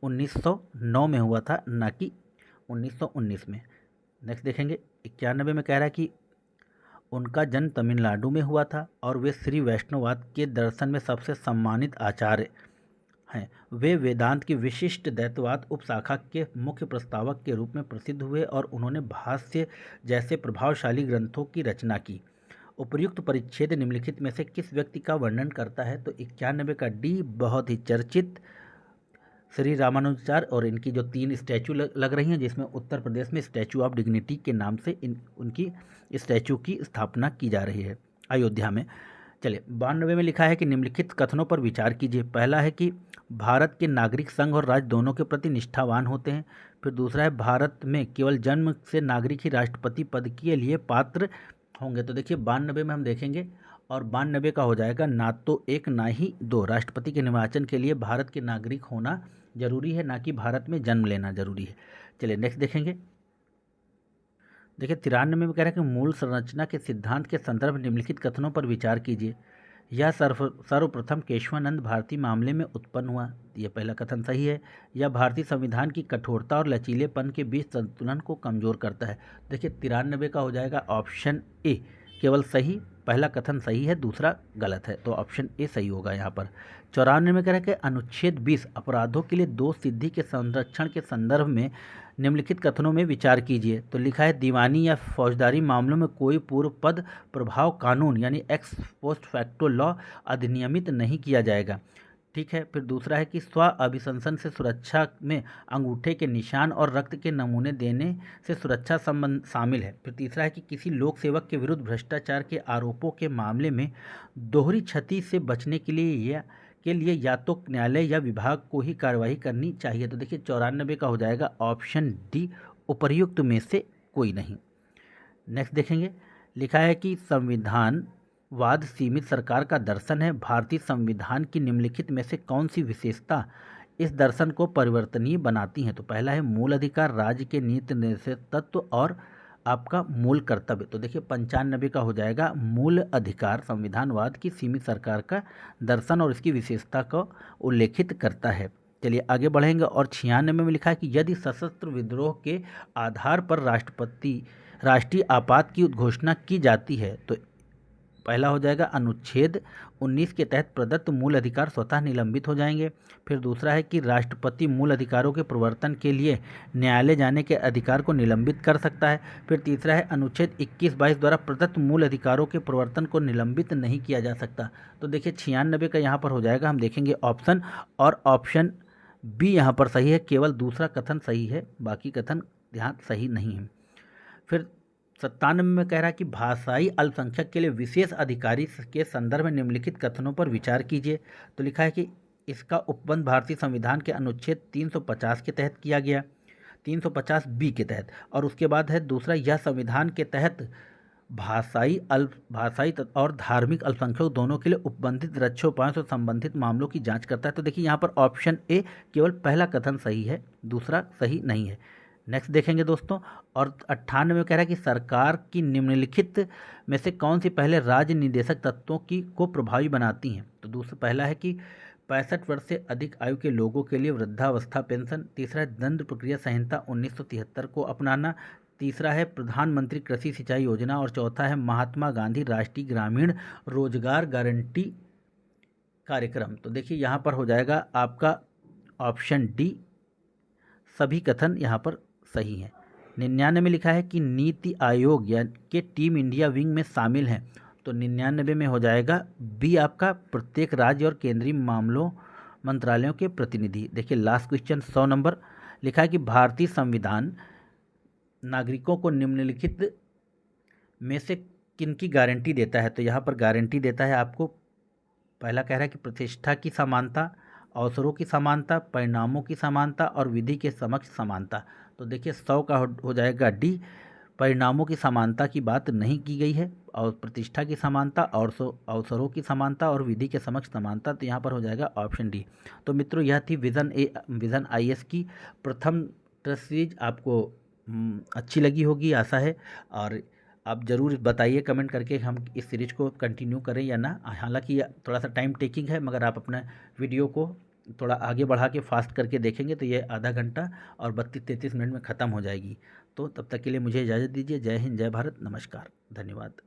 1909 में हुआ था, ना कि 1919 में। नेक्स्ट देखेंगे 91 में कह रहा है कि उनका जन्म तमिलनाडु में हुआ था और वे श्री वैष्णववाद के दर्शन में सबसे सम्मानित आचार्य हैं। वे वेदांत की विशिष्ट द्वैतवाद उपशाखा के मुख्य प्रस्तावक के रूप में प्रसिद्ध हुए और उन्होंने भाष्य जैसे प्रभावशाली ग्रंथों की रचना की। उपर्युक्त परिच्छेद निम्नलिखित में से किस व्यक्ति का वर्णन करता है। तो 91 का डी बहुत ही चर्चित श्री रामानुजाचार्य, और इनकी जो 3 स्टैचू लग रही हैं, जिसमें उत्तर प्रदेश में स्टैचू ऑफ डिग्निटी के नाम से उनकी स्टैचू की स्थापना की जा रही है अयोध्या में। चलिए 92 में लिखा है कि निम्नलिखित कथनों पर विचार कीजिए। पहला है कि भारत के नागरिक संघ और राज्य दोनों के प्रति निष्ठावान होते हैं। फिर दूसरा है भारत में केवल जन्म से नागरिक ही राष्ट्रपति पद के लिए पात्र होंगे। तो देखिए 92 में हम देखेंगे, और 92 का हो जाएगा ना तो 1 ना ही 2। राष्ट्रपति के निर्वाचन के लिए भारत के नागरिक होना जरूरी है, ना कि भारत में जन्म लेना जरूरी है। चलिए नेक्स्ट देखेंगे। देखिए 93 में कह रहा है कि मूल संरचना के सिद्धांत के संदर्भ में निम्नलिखित कथनों पर विचार कीजिए। यह सर्वप्रथम केशवानंद भारती मामले में उत्पन्न हुआ, यह पहला कथन सही है। यह भारतीय संविधान की कठोरता और लचीलेपन के बीच संतुलन को कमजोर करता है। देखिए 93 का हो जाएगा ऑप्शन ए केवल सही, पहला कथन सही है, दूसरा गलत है, तो ऑप्शन ए सही होगा यहाँ पर। 94 में कह रहा है कि अनुच्छेद 20 अपराधों के लिए दोष सिद्धि के संरक्षण के संदर्भ में निम्नलिखित कथनों में विचार कीजिए। तो लिखा है दीवानी या फौजदारी मामलों में कोई पूर्व पद प्रभाव कानून यानी एक्स पोस्ट फैक्टो लॉ अधिनियमित नहीं किया जाएगा। ठीक है। फिर दूसरा है कि स्व अभिशंसन से सुरक्षा में अंगूठे के निशान और रक्त के नमूने देने से सुरक्षा संबंध शामिल है। फिर तीसरा है कि किसी लोक सेवक के विरुद्ध भ्रष्टाचार के आरोपों के मामले में दोहरी क्षति से बचने के लिए या तो न्यायालय या विभाग को ही कार्रवाई करनी चाहिए। तो देखिए 94 का हो जाएगा ऑप्शन डी उपर्युक्त में से कोई नहीं। नेक्स्ट देखेंगे। लिखा है कि संविधानवाद सीमित सरकार का दर्शन है। भारतीय संविधान की निम्नलिखित में से कौन सी विशेषता इस दर्शन को परिवर्तनीय बनाती हैं। तो पहला है मूल अधिकार, राज्य के नीति निर्देशक तत्व और आपका मूल कर्तव्य। तो देखिए 95 का हो जाएगा मूल अधिकार संविधानवाद की सीमित सरकार का दर्शन और इसकी विशेषता को उल्लेखित करता है। चलिए आगे बढ़ेंगे। और 96 में लिखा है कि यदि सशस्त्र विद्रोह के आधार पर राष्ट्रीय आपात की घोषणा की जाती है तो पहला हो जाएगा अनुच्छेद 19 के तहत प्रदत्त मूल अधिकार स्वतः निलंबित हो जाएंगे। फिर दूसरा है कि राष्ट्रपति मूल अधिकारों के प्रवर्तन के लिए न्यायालय जाने के अधिकार को निलंबित कर सकता है। फिर तीसरा है अनुच्छेद 21-22 द्वारा प्रदत्त मूल अधिकारों के प्रवर्तन को निलंबित नहीं किया जा सकता। तो देखिए 96 का यहाँ पर हो जाएगा, हम देखेंगे ऑप्शन, और ऑप्शन बी यहाँ पर सही है, केवल दूसरा कथन सही है, बाकी कथन यहाँ सही नहीं है। फिर 97 में कह रहा है कि भाषाई अल्पसंख्यक के लिए विशेष अधिकारी के संदर्भ में निम्नलिखित कथनों पर विचार कीजिए। तो लिखा है कि इसका उपबंध भारतीय संविधान के अनुच्छेद 350 के तहत किया गया, 350 बी के तहत। और उसके बाद है दूसरा, यह संविधान के तहत भाषाई और धार्मिक अल्पसंख्यक दोनों के लिए उपबंधित रक्षोपायों से संबंधित मामलों की जांच करता है। तो देखिए यहाँ पर ऑप्शन ए केवल पहला कथन सही है, दूसरा सही नहीं है। नेक्स्ट देखेंगे दोस्तों। और 98 में कह रहा है कि सरकार की निम्नलिखित में से कौन सी पहले राज्य निदेशक तत्वों को प्रभावी बनाती हैं। तो दूसरा पहला है कि 65 वर्ष से अधिक आयु के लोगों के लिए वृद्धावस्था पेंशन। तीसरा है दंड प्रक्रिया संहिता 1973 को अपनाना। तीसरा है प्रधानमंत्री कृषि सिंचाई योजना। और चौथा है महात्मा गांधी राष्ट्रीय ग्रामीण रोजगार गारंटी कार्यक्रम। तो देखिए यहाँ पर हो जाएगा आपका ऑप्शन डी, सभी कथन यहाँ पर सही है। 99 में लिखा है कि नीति आयोग या के टीम इंडिया विंग में शामिल हैं। तो 99 में हो जाएगा बी आपका प्रत्येक राज्य और केंद्रीय मामलों मंत्रालयों के प्रतिनिधि। देखिए लास्ट क्वेश्चन 100 नंबर। लिखा है कि भारतीय संविधान नागरिकों को निम्नलिखित में से किनकी गारंटी देता है। तो यहाँ पर गारंटी देता है आपको, पहला कह रहा है कि प्रतिष्ठा की समानता, अवसरों की समानता, परिणामों की समानता और विधि के समक्ष समानता। तो देखिए 100 का हो जाएगा डी, परिणामों की समानता की बात नहीं की गई है, और प्रतिष्ठा की समानता और अवसरों की समानता और विधि के समक्ष समानता। तो यहाँ पर हो जाएगा ऑप्शन डी। तो मित्रों यह थी विज़न IAS की प्रथम टेस्ट सीरीज। आपको अच्छी लगी होगी आशा है, और आप ज़रूर बताइए कमेंट करके हम इस सीरीज को कंटिन्यू करें या ना। हालांकि थोड़ा सा टाइम टेकिंग है, मगर आप अपना वीडियो को थोड़ा आगे बढ़ा के फास्ट करके देखेंगे तो ये आधा घंटा और 32-33 मिनट में ख़त्म हो जाएगी। तो तब तक के लिए मुझे इजाज़त दीजिए। जय हिंद, जय भारत, नमस्कार, धन्यवाद।